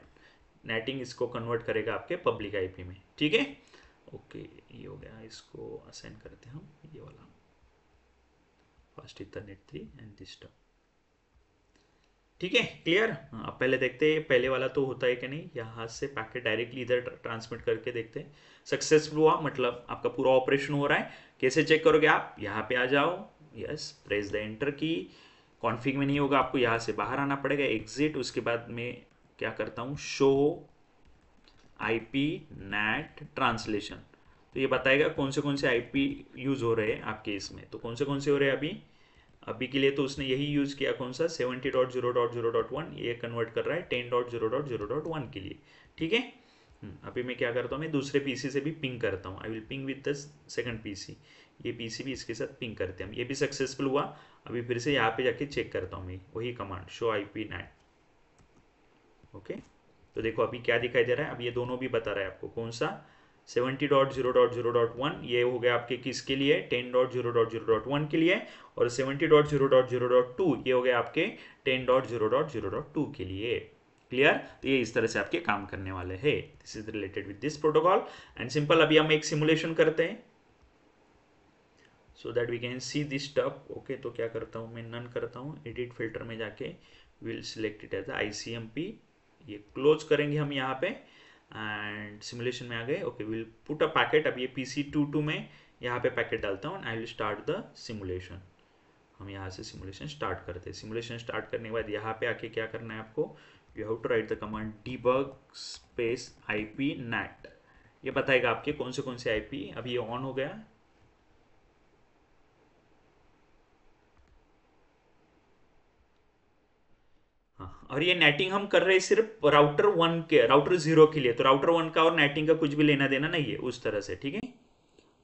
नेटिंग इसको कन्वर्ट करेगा आपके पब्लिक आईपी में, ठीक है। ओके, ये हो गया, इसको असाइन करते हैं हम, ये वाला first Ethernet 3 and this term, ठीक है, क्लियर। अब पहले देखते हैं पहले वाला तो होता है कि नहीं, यहाँ से पैकेट डायरेक्टली इधर ट्रांसमिट करके देखते हैं, सक्सेसफुल हुआ मतलब आपका पूरा ऑपरेशन हो रहा है। कैसे चेक करोगे आप, यहाँ पे आ जाओ, यस, प्रेस द एंटर की, कॉन्फ़िग में नहीं होगा, आपको यहाँ से बाहर आना पड़ेगा, एग्जिट, उसके बाद में क्या करता हूँ, शो आईपी नेट ट्रांसलेशन, तो ये बताएगा कौन से आईपी यूज हो रहे हैं आपके इसमें। तो कौन से हो रहे हैं अभी के लिए, तो उसने यही यूज़ किया, कौन सा, 70.0.0.1, ये कन्वर्ट कर रहा है 10.0.0.1 के लिए, ठीक है। अभी मैं क्या करता हूँ, मैं दूसरे पीसी से भी पिंग करता हूँ, I will ping with the second PC, ये पीसी भी इसके साथ पिंग करते हैं हम, ये भी सक्सेसफुल हुआ। अभी फिर से यहाँ पे जाके चेक करता हूँ मैं, वही command show IP NAT, okay. तो देखो अभी क्या दिखाई दे रहा है, अब ये दोनों भी बता रहा है आपको कौन सा, 70.0.0.1 ये हो गया आपके किसके लिए, 10.0.0.1 के लिए, और 70.0.0.2 ये हो गया आपके 10.0.0.2 के लिए, क्लियर। तो ये इस तरह से आपके काम करने वाले हैं, this is related with this protocol and simple. अभी हम एक सिमुलेशन करते हैं so that we can see this stuff, okay. तो क्या करता हूँ मैं, नन करता हूँ, एडिट फिल्टर में जाके will select it as ICMP, ये क्लोज करेंगे हम यहाँ पे एंड सिमुलेशन में आ गए, okay. Will put a packet, अब ये PC22 में यहाँ पे पैकेट डालता हूँ, I will start the simulation. हम यहाँ से सिमुलेशन स्टार्ट करते हैं। सिमुलेशन स्टार्ट करने के बाद यहाँ पे आके क्या करना है आपको, you have to write the command debug space IP net, ये बताएगा आपके कौन से IP। अब ये ऑन हो गया, और ये नेटिंग हम कर रहे हैं सिर्फ राउटर 1 के, राउटर 0 के लिए, तो राउटर 1 का और नेटिंग का कुछ भी लेना देना नहीं है उस तरह से, ठीक है।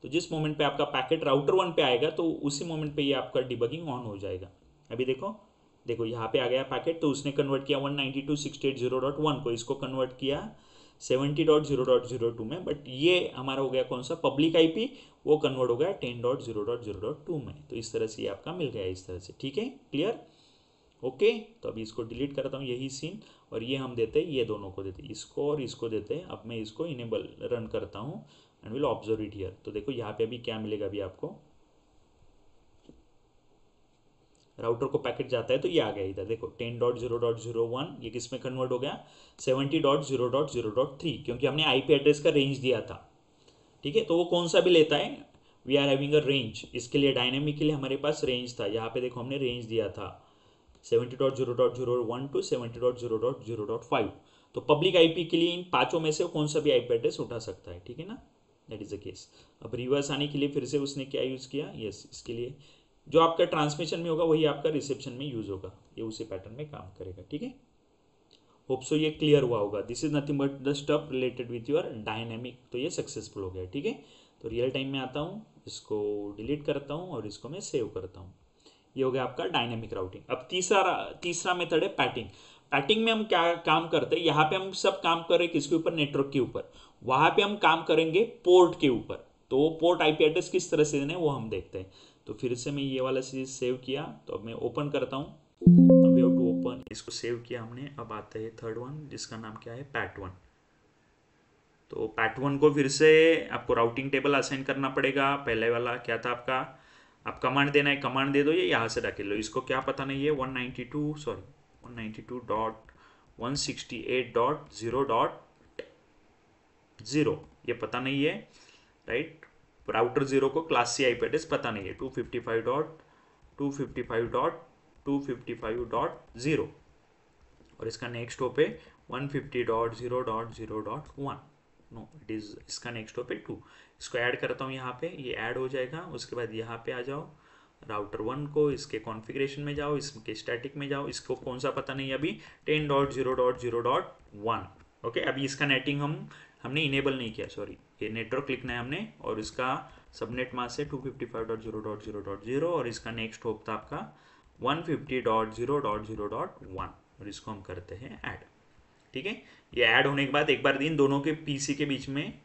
तो जिस मोमेंट पे आपका पैकेट राउटर 1 पे आएगा तो उसी मोमेंट पे ये आपका डिबगिंग ऑन हो जाएगा, अभी देखो देखो यहाँ पे आ गया पैकेट, तो उसने कन्वर्ट किया 192.168.0.1 को, इसको कन्वर्ट किया 70.0.02 में, बट ये हमारा हो गया कौन सा पब्लिक आईपी, वो कन्वर्ट हो गया 10.0.0.2 में। तो इस तरह से ये आपका मिल गया इस तरह से, ठीक है, क्लियर, ओके। तो अभी इसको डिलीट करता हूँ यही सीन, और ये हम देते हैं, ये दोनों को देते हैं, इसको और इसको देते हैं। अब मैं इसको इनेबल रन करता हूँ and will observe it here. तो देखो यहाँ पे अभी क्या मिलेगा, अभी आपको राउटर को पैकेट जाता है तो ये आ गया इधर देखो 10.0.01, ये किस में कन्वर्ट हो गया 70.0.0.3, क्योंकि हमने आईपी एड्रेस का रेंज दिया था, ठीक है। तो वो कौन सा भी लेता है, we are having a range, इसके लिए डायनेमिक के लिए हमारे पास रेंज था, यहाँ पे देखो हमने रेंज दिया था 70.0.0.1 टू 70.0.0.5। तो पब्लिक आईपी के लिए इन पांचों में से कौन सा भी आईपी एड्रेस उठा सकता है, ठीक है ना, दैट इज द केस। अब रिवर्स आने के लिए फिर से उसने क्या यूज़ किया, यस इसके लिए जो आपका ट्रांसमिशन में होगा वही आपका रिसेप्शन में यूज होगा, ये उसी पैटर्न में काम करेगा, ठीक है। होप सो ये क्लियर हुआ होगा। This is nothing but the stuff related with your dynamic. तो ये सक्सेसफुल हो गया, ठीक है। तो रियल टाइम में आता हूँ, इसको डिलीट करता हूँ और इसको मैं सेव करता हूँ। ये हो गया आपका डायनेमिक राउटिंग। अब तीसरा मेथड है पैटिंग। पैटिंग में हम क्या काम करते हैं, यहाँ पे हम सब काम कर रहे हैं किसके ऊपर, नेटवर्क के ऊपर, वहाँ पे हम काम करेंगे पोर्ट के ऊपर। तो वो पोर्ट आईपी एड्रेस किस तरह से देना है वो हम देखते हैं। तो फिर से मैं ये वाला चीज़ सेव किया, तो अब मैं ओपन करता हूँ, वी हैव टू ओपन, इसको सेव किया हमने। अब आता है थर्ड वन जिसका नाम क्या है, पैट1। तो पैट1 को फिर से आपको राउटिंग टेबल असाइन करना पड़ेगा। पहले वाला क्या था आपका, आप कमांड देना है, कमांड दे दो, ये यहाँ से डाके लो। इसको क्या पता नहीं है 192.168.0.0 ये पता नहीं है, राइट। राउटर जीरो को क्लास सी आईपी एड्रेस पता नहीं है 255.255.255.0, और इसका नेक्स्ट होप है 150.0.0.1, नो इट इज, इसका नेक्स्ट होप है 2। इसको ऐड करता हूँ यहाँ पे, ये ऐड हो जाएगा। उसके बाद यहाँ पे आ जाओ, राउटर 1 को इसके कॉन्फ़िगरेशन में जाओ, इसके स्टैटिक में जाओ, इसको कौन सा पता नहीं अभी 10.0.0.1, ओके। अभी इसका नेटिंग हमने इनेबल नहीं किया, सॉरी, ये नेटवर्क लिखना है हमने, और इसका सबनेट मास्क है 255.0.0.0, और इसका नेक्स्ट होप था आपका 150.0.0.1, और इसको हम करते हैं ऐड, ठीक है। ये ऐड होने के बाद एक बार दिन दोनों के पीसी के बीच में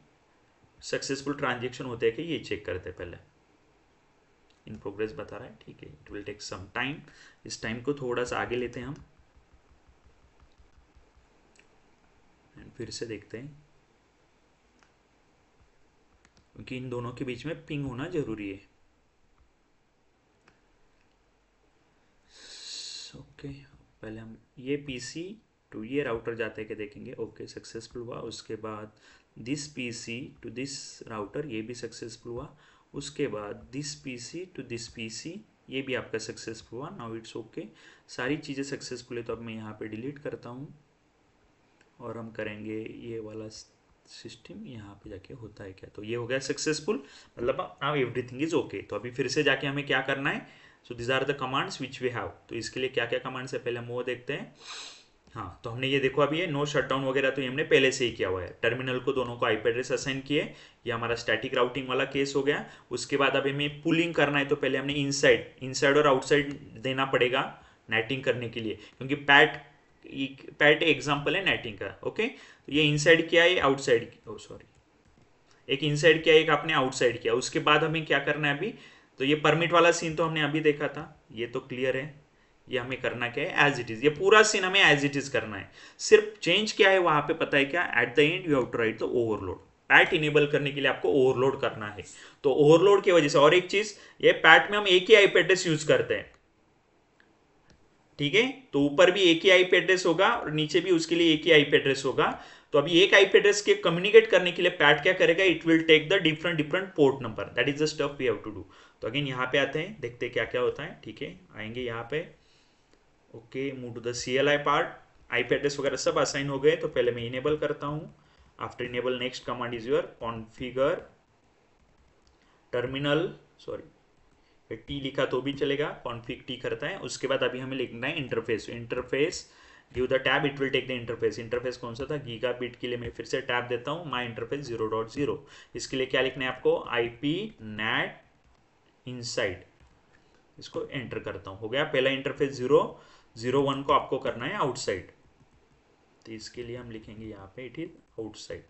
सक्सेसफुल ट्रांजेक्शन होते हैं कि ये चेक करते हैं पहले। इन प्रोग्रेस बता रहा है, ठीक है, it will take some time. इस टाइम को थोड़ा सा आगे लेते हैं हम, एंड फिर से देखते हैं, क्योंकि इन दोनों के बीच में पिंग होना जरूरी है। ओके, पहले हम ये पीसी टू ये राउटर जाते हैं कि देखेंगे, ओके सक्सेसफुल हुआ। उसके बाद this PC to this router, ये भी सक्सेसफुल हुआ। उसके बाद this PC to this PC, ये भी आपका सक्सेसफुल हुआ। नाउ इट्स ओके, सारी चीज़ें सक्सेसफुल है। तो अब मैं यहाँ पे डिलीट करता हूँ और हम करेंगे ये वाला सिस्टम, यहाँ पे जाके होता है क्या। तो ये हो गया सक्सेसफुल, मतलब नाउ एवरीथिंग इज ओके। तो अभी फिर से जाके हमें क्या करना है, so this are the commands which we have. तो इसके लिए क्या क्या कमांड्स है पहले हम वो देखते हैं। हाँ, तो हमने ये देखो अभी ये नो शटडाउन वगैरह तो ये हमने पहले से ही किया हुआ है। टर्मिनल को दोनों को आईपी एड्रेस असाइन किए, ये हमारा स्टैटिक राउटिंग वाला केस हो गया। उसके बाद अभी हमें पुलिंग करना है, तो पहले हमने इनसाइड और आउटसाइड देना पड़ेगा नेटिंग करने के लिए, क्योंकि पैट एग्जाम्पल है नेटिंग का, ओके। तो ये इनसाइड किया है, आउटसाइड, ओ सॉरी, एक इनसाइड किया, एक आपने आउटसाइड किया। उसके बाद हमें क्या करना है अभी, तो ये परमिट वाला सीन तो हमने अभी देखा था, ये तो क्लियर है। ये हमें करना क्या है, एज इट इज, ये पूरा सीन हमें एज इट इज करना है। सिर्फ चेंज क्या है वहां पे पता है क्या, at the end you have to write the overload. PAT enable करने के लिए आपको ओवरलोड करना है। तो ओवरलोड की वजह से, और एक चीज, ये पैट में हम एक ही आईपी एड्रेस यूज करते हैं, ठीक है। तो ऊपर भी एक ही आईपी एड्रेस होगा और नीचे भी उसके लिए एक ही आईपी एड्रेस होगा। तो अभी एक आईपी एड्रेस के कम्युनिकेट करने के लिए पैट क्या करेगा, it will take the different port number, that is the stuff we have to do. तो अगेन यहाँ पे आते हैं, देखते हैं क्या क्या होता है, ठीक है। आएंगे यहाँ पे, okay, move to the CLI part. IP address वगैरह सब असाइन हो गए, तो पहले मैं इनेबल करता हूँ। After enable next command is your configure terminal, sorry T लिखा तो भी चलेगा, कॉन्फ़िग टी करता है। उसके बाद अभी हमें लिखना है interface give the tab, it will take the interface कौन सा था, गीगाबिट के लिए मैं फिर से टैब देता हूँ, माई इंटरफेस 0.0। इसके लिए क्या लिखना है आपको, IP NAT इनसाइड इसको एंटर करता हूँ, हो गया पहला इंटरफेस 001 को आपको करना है आउटसाइड, तो इसके लिए हम लिखेंगे यहाँ पे इट इज आउटसाइड।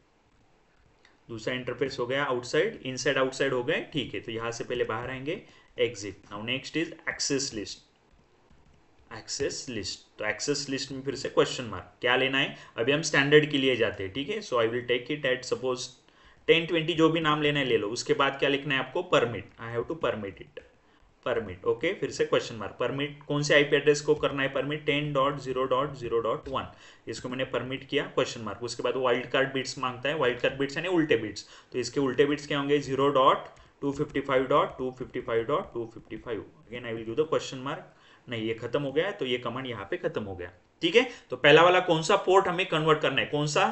दूसरा इंटरफेस हो गया आउटसाइड, इनसाइड आउटसाइड हो गए, ठीक है। तो यहाँ से पहले बाहर आएंगे exit. Now next is access list. Access list, तो एक्सेस लिस्ट में फिर से क्वेश्चन मार्क, क्या लेना है, अभी हम स्टैंडर्ड के लिए जाते हैं, ठीक है। So I will take it at suppose 10-20 जो भी नाम लेना है ले लो। उसके बाद क्या लिखना है आपको, permit, I have to permit it, permit, okay. फिर से क्वेश्चन मार्क, परमिट कौन से आईपी एड्रेस को करना है परमिट, 10.0.0.1, इसको मैंने परमिट किया, क्वेश्चन मार्क। उसके बाद वाइल्ड कार्ड बिट्स मांगता है, वाइल्ड कार्ड बिट्स यानी उल्टे बिट्स, तो इसके उल्टे बिट्स क्या होंगे, 0.255.255.255। Again I will give the question mark. नहीं, ये खत्म हो गया है, तो ये कमांड यहाँ पे खत्म हो गया, ठीक है। तो पहला वाला कौन सा पोर्ट हमें कन्वर्ट करना है, कौन सा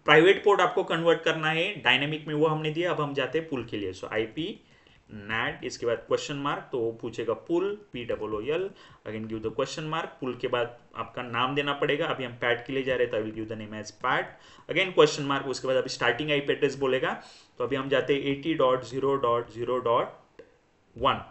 प्राइवेट पोर्ट आपको कन्वर्ट करना है डायनेमिक में, वो हमने दिया। अब हम जाते हैं पुल के लिए, सो आईपी नैट, इसके बाद क्वेश्चन मार्क, तो वो पूछेगा pool, POOL, again give the question mark. Pool के बाद आपका नाम देना पड़ेगा, अभी हम पैट के लिए जा रहे हैं तो I will give the name as PAT, again question mark. उसके बाद अभी स्टार्टिंग आईपी एड्रेस बोलेगा, तो अभी हम जाते हैं 80.0.0.1,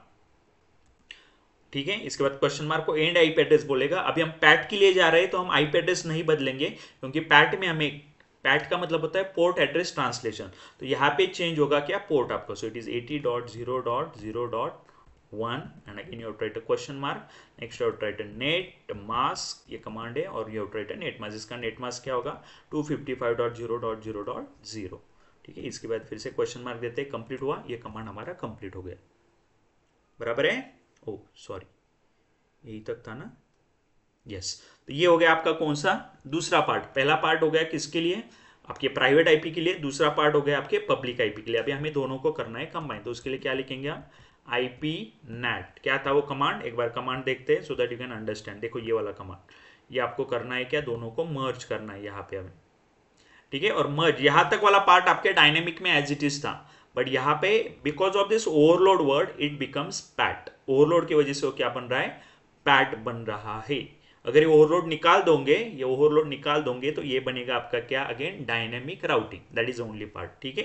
ठीक है। इसके बाद क्वेश्चन मार्क को एंड आईपी एड्रेस बोलेगा। अभी हम पैट के लिए जा रहे हैं तो हम आईपी एड्रेस नहीं बदलेंगे, क्योंकि पैट में हमें, पैट का मतलब होता है पोर्ट एड्रेस ट्रांसलेशन, तो यहाँ पे चेंज होगा क्या, पोर्ट आपका। सो it is 80.0.0.1 and again you right a question mark. Next you right a net mask, ये कमांड है, और you right a net mask, इसका नेट मास्क क्या होगा, 255.0.0.0, ठीक है। इसके बाद फिर से क्वेश्चन मार्क देते हैं, कंप्लीट हुआ, ये कमांड हमारा कंप्लीट हो गया, बराबर है। ओ सॉरी, यही तक था ना, यस। तो ये हो गया आपका कौन सा, दूसरा पार्ट। पहला पार्ट हो गया किसके लिए, आपके प्राइवेट आईपी के लिए, दूसरा पार्ट हो गया आपके पब्लिक आईपी के लिए। अभी हमें दोनों को करना है कंबाइन, तो उसके लिए क्या लिखेंगे हम, आईपी नैट, क्या था वो कमांड, एक बार कमांड देखते हैं so that you can understand. देखो ये वाला कमांड, ये आपको करना है क्या, दोनों को मर्ज करना है यहाँ पे हमें, ठीक है। और मर्ज, यहां तक वाला पार्ट आपके डायनेमिक में एज इट इज था, बट यहाँ पे because of this overload word it becomes PAT, overload की वजह से वो क्या बन रहा है, पैट बन रहा है। अगर ये ओवरलोड निकाल दोगे, ये ओवरलोड निकाल दोगे तो ये बनेगा आपका क्या, again dynamic routing, that is only part, ठीक है।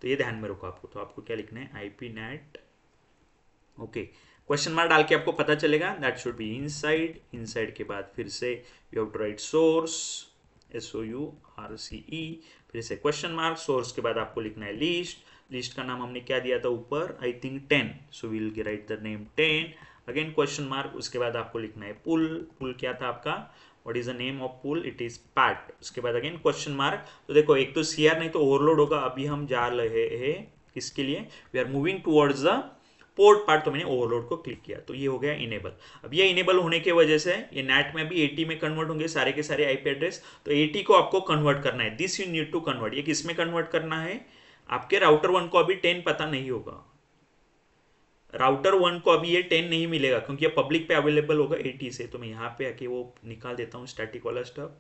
तो ये ध्यान में रखो आपको, तो आपको क्या लिखना है, IP NAT, okay. Question mark डाल के आपको पता चलेगा that should be inside, inside के बाद फिर से you have to write source, SOURCE, फिर से क्वेश्चन मार्क, सोर्स के बाद आपको लिखना है लिस्ट, लिस्ट का नाम हमने क्या दिया था ऊपर, I think 10, so we will write the name 10, again question mark. उसके बाद आपको लिखना है पुल, पुल क्या था आपका, what is the name of पुल, इट इज पैट। उसके बाद अगेन क्वेश्चन मार्क। तो देखो एक तो CR नहीं तो ओवरलोड होगा, अभी हम जा रहे हैं किसके लिए, we are moving towards the port part, तो मैंने ओवरलोड को क्लिक किया, तो ये हो गया इनेबल। अब ये इनेबल होने की वजह से ये नेट में भी 80 में कन्वर्ट होंगे सारे के सारे आईपी एड्रेस, तो 80 को आपको कन्वर्ट करना है, this you need to convert. ये किस में कन्वर्ट करना है, आपके राउटर 1 को अभी 10 पता नहीं होगा, राउटर 1 को अभी ये 10 नहीं मिलेगा, क्योंकि ये पब्लिक पे अवेलेबल होगा 80 से। तो मैं यहाँ पे आके वो निकाल देता हूँ स्टैटिक वाला स्टफ,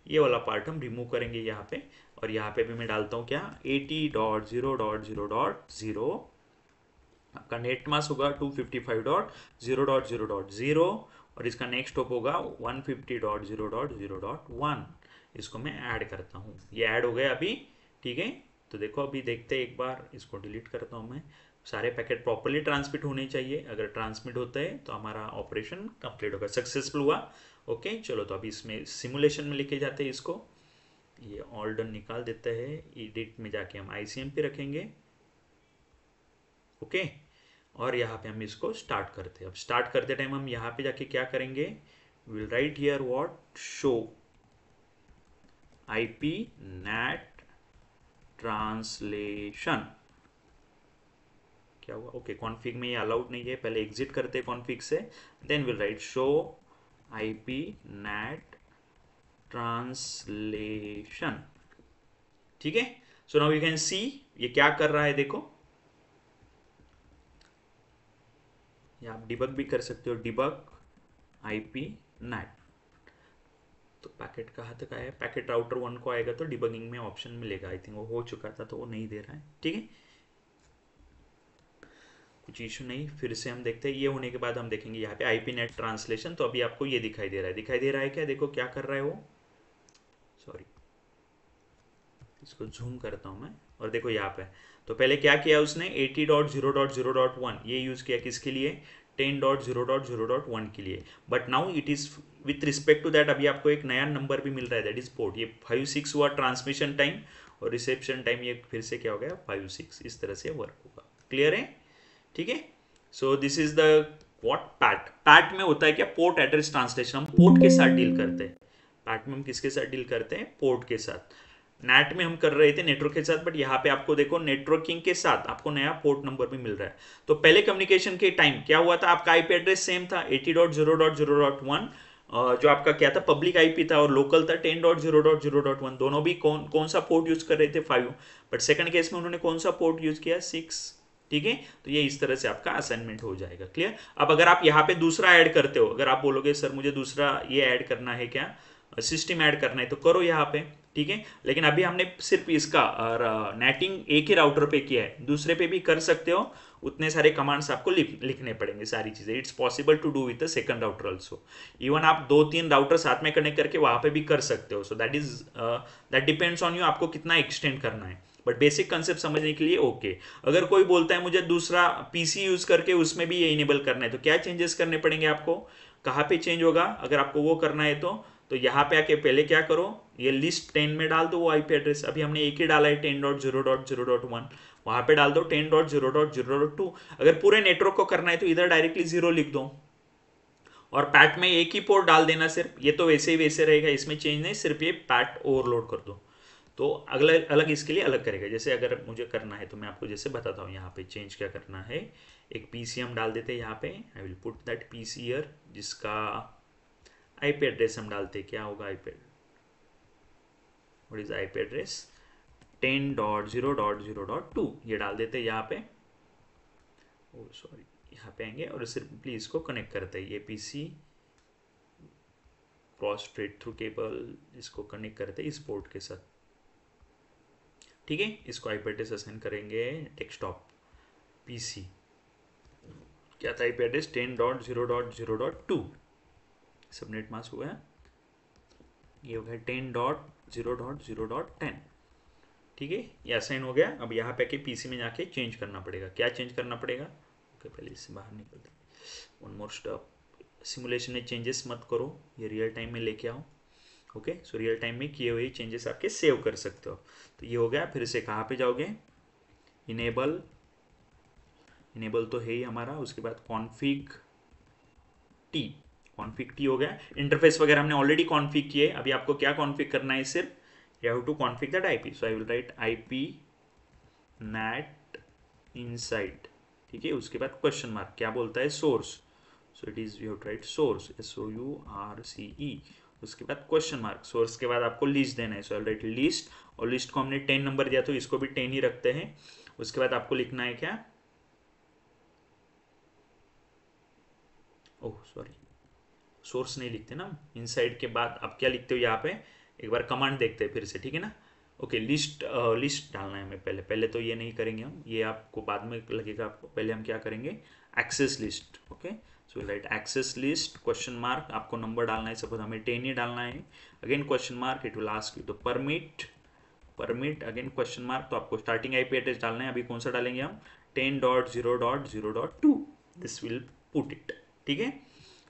ये वाला पार्ट हम रिमूव करेंगे यहाँ पे, और यहाँ पे भी मैं डालता हूँ क्या, 80.0.0.0, आपका नेट मास्क होगा 255.0.0.0, और इसका नेक्स्ट हॉप होगा 150.0.0.1, इसको मैं ऐड करता हूँ, ये ऐड हो गया अभी, ठीक है। तो देखो अभी देखते हैं एक बार, इसको डिलीट करता हूँ मैं, सारे पैकेट प्रॉपरली ट्रांसमिट होने चाहिए, अगर ट्रांसमिट होता है तो हमारा ऑपरेशन कंप्लीट होगा, सक्सेसफुल हुआ, ओके। चलो तो अभी इसमें सिमुलेशन में लेके जाते हैं इसको, ये ऑल डन निकाल देते हैं, एडिट में जाके हम ICM पे रखेंगे, ओके। और यहाँ पे हम इसको स्टार्ट करते हैं। अब स्टार्ट करते टाइम हम यहाँ पे जाके क्या करेंगे, will write here what, show IP NAT translation, क्या हुआ, ओके। कॉन्फिग में ये अलाउड नहीं है, पहले एग्जिट करते हैं कॉन्फिग से, then will write show IP NAT translation, ठीक है। So now you can see ये क्या कर रहा है, देखो ये आप डिबग भी कर सकते हो, डिबग IP NAT। तो पैकेट कहाँ तक आया, पैकेट राउटर 1 को आएगा तो डिबगिंग में ऑप्शन मिलेगा, आई थिंक वो हो चुका था तो वो नहीं दे रहा है, ठीक है, कुछ इशू नहीं। फिर से हम देखते हैं, ये होने के बाद हम देखेंगे यहाँ पे IP NAT ट्रांसलेशन, तो अभी आपको ये दिखाई दे रहा है, दिखाई दे रहा है क्या, देखो क्या कर रहा है वो, सॉरी इसको जूम करता हूँ मैं, और देखो यहाँ पे, तो पहले क्या किया उसने, 80.0.0.1 ये यूज़ किया किसके लिए, 10.0.0.1 के लिए, but now it is with respect to that अभी आपको एक नया नंबर भी मिल रहा है, दैट इज पोर्ट। ये 5-6 हुआ ट्रांसमिशन टाइम, और रिसेप्शन टाइम ये फिर से क्या हो गया 5-6, इस तरह से वर्क होगा। क्लियर है? ठीक है। So this is the what PAT. PAT में होता है क्या, पोर्ट एड्रेस ट्रांसलेशन। हम पोर्ट के साथ डील करते हैं। पैट में हम किसके साथ डील करते हैं, पोर्ट के साथ। नेट में हम कर रहे थे नेटवर्क के साथ, बट यहाँ पे आपको देखो नेटवर्किंग के साथ आपको नया पोर्ट नंबर भी मिल रहा है। तो पहले कम्युनिकेशन के टाइम क्या हुआ था, आपका आईपी एड्रेस सेम था 80.0.0.1, जो आपका क्या था पब्लिक आईपी था, और लोकल था 10.0.0.1। दोनों भी कौन कौन सा पोर्ट यूज कर रहे थे 5, बट सेकंड केस में उन्होंने कौन सा पोर्ट यूज किया 6। ठीक है, तो ये इस तरह से आपका असाइनमेंट हो जाएगा। क्लियर? अब अगर आप यहाँ पे दूसरा ऐड करते हो, अगर आप बोलोगे सर मुझे दूसरा ये ऐड करना है, क्या सिस्टम ऐड करना है, तो करो यहाँ पे। ठीक है, लेकिन अभी हमने सिर्फ इसका नेटिंग एक ही राउटर पे किया है, दूसरे पे भी कर सकते हो। उतने सारे कमांड्स आपको लिखने पड़ेंगे, सारी चीजें। It's possible to do with the second router also. Even आप 2-3 राउटर साथ में कनेक्ट करके वहां पे भी कर सकते हो। So that depends on you, आपको कितना एक्सटेंड करना है, बट बेसिक कंसेप्ट समझने के लिए ओके। अगर कोई बोलता है मुझे दूसरा पीसी यूज करके उसमें भी ये इनेबल करना है, तो क्या चेंजेस करने पड़ेंगे आपको, कहाँ पे चेंज होगा अगर आपको वो करना है तो यहाँ पे आके पहले क्या करो, ये लिस्ट 10 में डाल दो वो आईपी एड्रेस। अभी हमने एक ही डाला है 10.0.0.1, वहां पे डाल दो 10.0.0.2। अगर पूरे नेटवर्क को करना है तो इधर डायरेक्टली 0 लिख दो, और पैट में एक ही पोर्ट डाल देना सिर्फ। ये तो वैसे ही वैसे रहेगा, इसमें चेंज नहीं, सिर्फ ये पैट ओवरलोड कर दो। तो अगला अलग इसके लिए अलग करेगा। जैसे अगर मुझे करना है तो मैं आपको जैसे बताता हूँ, यहाँ पे चेंज क्या करना है। एक पीसी हम डाल देते हैं यहाँ पे, I will put that PC here, जिसका आईपी एड्रेस हम डालते हैं, क्या होगा IP, what is IP address 10.0.0.2, ये डाल देते हैं यहाँ पे। ओ सॉरी, यहाँ पे आएंगे और सिंपली इसको कनेक्ट करते हैं। ये PC cross straight through cable, इसको कनेक्ट करते हैं इस पोर्ट के साथ। ठीक है, इसको आईपी एड्रेस असाइन करेंगे डेस्कटॉप पीसी, क्या था आईपी एड्रेस 10.0.0.2। सबनेट मास्क हुआ है, ये हो गया 10.0.0.10। ठीक है, ये असाइन हो गया। अब यहाँ पे पीसी में जाके चेंज करना पड़ेगा। क्या चेंज करना पड़ेगा, ओके पहले इससे बाहर निकलते हैं। वन मोर स्टेप, सिमुलेशन में चेंजेस मत करो, ये रियल टाइम में लेके आओ। ओके, सो रियल टाइम में किए हुए चेंजेस आपके सेव कर सकते हो। तो ये हो गया। फिर से कहाँ पे जाओगे, इनेबल तो है ही हमारा, उसके बाद कॉन्फिग टी हो गया। इंटरफेस वगैरह हमने ऑलरेडी कॉन्फिग किए, अभी आपको क्या कॉन्फिग करना है, सिर्फ you have to configure that IP. So I will write IP NAT inside, ठीक है। उसके बाद क्वेश्चन मार्क, क्या बोलता है source, so it is you have to write source, SOURCE। उसके बाद क्वेश्चन मार्क, सोर्स के बाद आपको लिस्ट देना है, so I will right list, और लिस्ट को हमने 10 नंबर दिया तो इसको भी 10 ही रखते हैं। उसके बाद आपको लिखना है क्या, ओह सॉरी, सोर्स नहीं लिखते ना, इनसाइड के बाद आप क्या लिखते हो यहाँ पे, एक बार कमांड देखते हैं फिर से, ठीक है ना। ओके, लिस्ट डालना है हमें पहले तो ये नहीं करेंगे हम, ये आपको बाद में लगेगा आपको। पहले हम क्या करेंगे, access list. Okay, so right access list question mark, आपको नंबर डालना है, सपोज हमें 10 ही डालना है। Again question mark, it will ask you तो परमिट अगेन क्वेश्चन मार्क, तो आपको स्टार्टिंग आईपी एड्रेस डालना है। अभी कौन सा डालेंगे हम, 10.0.0.2, दिस विल पुट इट, ठीक है।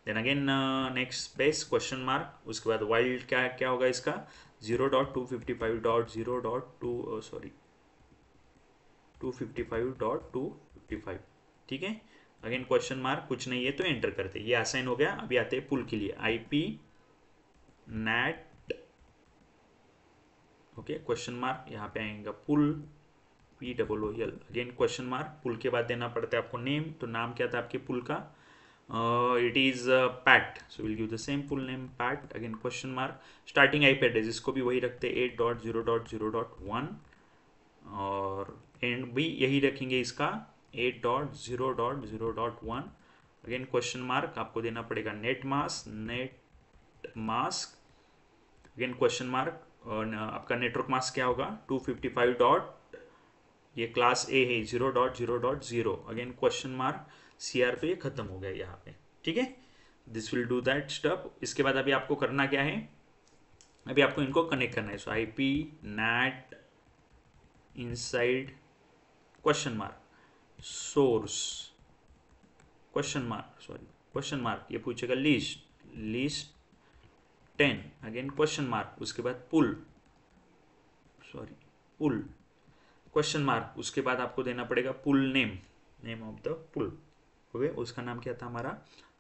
Then again next base question mark, उसके बाद वाइल्ड क्या होगा इसका 0.255.0.2 सॉरी 255.255, ठीक है। अगेन क्वेश्चन मार्क, कुछ नहीं है तो एंटर करते, ये असाइन हो गया। अभी आते हैं पुल के लिए, IP NAT, okay question mark, यहाँ पे आएगा पुल POOL, again question mark, pool के बाद देना पड़ता है आपको नेम, तो नाम क्या था आपके पुल का, it is pat, so we'll give the same full name pat, again question mark, starting IP address इसको भी वही रखते 8.0.0.1, और एंड भी यही रखेंगे इसका 8.0.0.1। अगेन क्वेश्चन मार्क, आपको देना पड़ेगा net mask, again question mark, आपका नेटवर्क मास्क क्या होगा 255. ये क्लास A है 0.0.0, अगेन क्वेश्चन मार्क CR, तो ये खत्म हो गया यहाँ पे, ठीक है। This will do that step. इसके बाद अभी आपको करना क्या है, अभी आपको इनको कनेक्ट करना है। So IP NAT inside question mark source, question mark, sorry question mark, ये पूछेगा लिस्ट 10, अगेन क्वेश्चन मार्क, उसके बाद pool, sorry pool question mark, उसके बाद आपको देना पड़ेगा pool name of the pool. Okay, उसका नाम क्या था हमारा,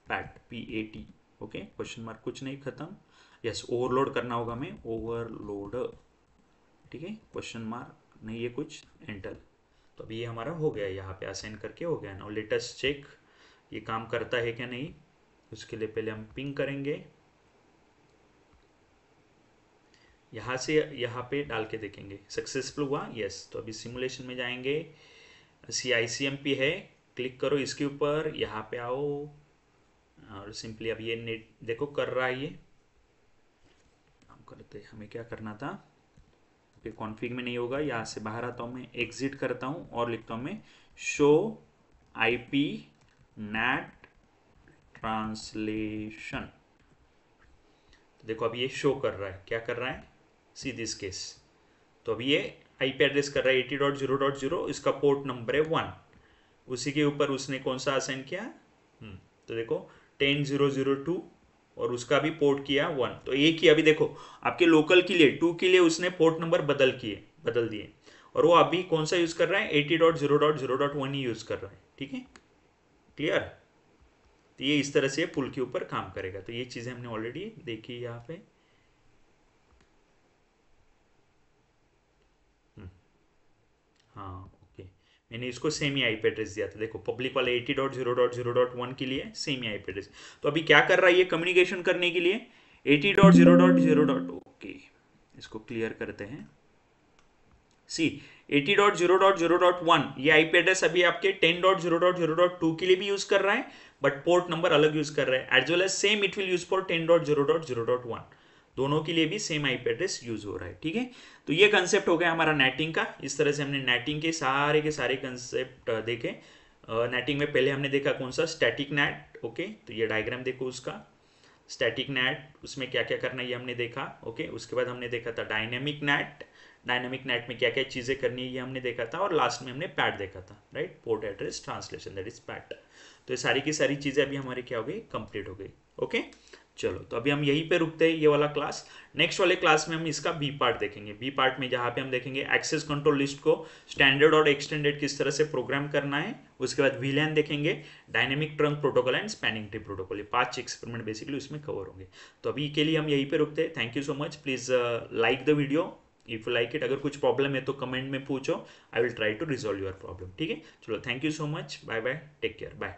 pat, PAT। Okay, question mark, कुछ नहीं, खत्म। यस, ओवरलोड करना होगा हमें, ओवरलोड, ठीक है, क्वेश्चन मार्क नहीं ये कुछ, एंटर। तो अभी ये हमारा हो गया, यहाँ पे असाइन करके हो गया ना। लेट अस चेक ये काम करता है क्या नहीं। उसके लिए पहले हम पिंग करेंगे, यहाँ से यहाँ पे डाल के देखेंगे सक्सेसफुल हुआ, यस। तो अभी सिमुलेशन में जाएंगे, CICMP है, क्लिक करो इसके ऊपर, यहाँ पे आओ और सिंपली अब ये नेट देखो कर रहा है, ये हम करते, हमें क्या करना था, कॉन्फ़िग में नहीं होगा, यहाँ से बाहर आता हूँ मैं, एग्जिट करता हूँ और लिखता हूँ मैं शो IP NAT ट्रांसलेशन। तो देखो अभी ये शो कर रहा है, क्या कर रहा है, सी दिस केस। तो अभी ये IP एड्रेस कर रहा है 80.0.0, इसका पोर्ट नंबर है 1, उसी के ऊपर उसने कौन सा असाइन किया, तो देखो 10.0.0.2 और उसका भी पोर्ट किया 1। तो एक ही, अभी देखो आपके लोकल के लिए 2 के लिए उसने पोर्ट नंबर बदल दिए, और वो अभी कौन सा यूज कर रहा है, 80.0.0.1 ही यूज कर रहा है, ठीक है, क्लियर। तो ये इस तरह से पुल के ऊपर काम करेगा। तो ये चीजें हमने ऑलरेडी देखी यहाँ पे। हाँ ओके, मैंने इसको सेम ही IP एड्रेस दिया था, देखो पब्लिक वाले 80.0.0.1 के लिए सेम ही IP एड्रेस। तो अभी क्या कर रहा है ये कम्युनिकेशन करने के लिए 80.0.0. ओके, इसको क्लियर करते हैं। सी 80.0.0.1 ये IP एड्रेस अभी आपके 10.0.0.2 के लिए भी यूज कर रहा है, बट पोर्ट नंबर अलग यूज कर रहा है, as well as same it will use for 10.0.0.1, दोनों के लिए भी सेम IP एड्रेस यूज हो रहा है, ठीक है। तो ये कंसेप्ट हो गया हमारा नेटिंग का। इस तरह से हमने नेटिंग के सारे कंसेप्ट देखे। नेटिंग में पहले हमने देखा कौन सा, स्टैटिक नेट। ओके, तो ये डायग्राम देखो उसका, स्टैटिक नेट, उसमें क्या क्या करना है ये हमने देखा। ओके, उसके बाद हमने देखा था डायनेमिक नेट, डायनेमिक नेट में क्या क्या चीज़ें करनी है ये हमने देखा था, और लास्ट में हमने पैट देखा था, right, port address translation, that is PAT. तो ये सारी की सारी चीज़ें अभी हमारी क्या हो गई, कंप्लीट हो गई। ओके, चलो तो अभी हम यहीं पे रुकते हैं ये वाला क्लास। नेक्स्ट वाले क्लास में हम इसका बी पार्ट देखेंगे। बी पार्ट में जहाँ पे हम देखेंगे एक्सेस कंट्रोल लिस्ट को स्टैंडर्ड और एक्सटेंडेड किस तरह से प्रोग्राम करना है, उसके बाद VLAN देखेंगे, dynamic trunk protocol and spanning tree protocol, ये 5 एक्सपेरिमेंट बेसिकली उसमें कवर होंगे। तो अभी के लिए हम यहीं पे रुकते हैं। Thank you so much, please like the video if you like it. अगर कुछ प्रॉब्लम है तो कमेंट में पूछो, I will try to resolve your problem, ठीक है। चलो, thank you so much, bye bye, take care, bye.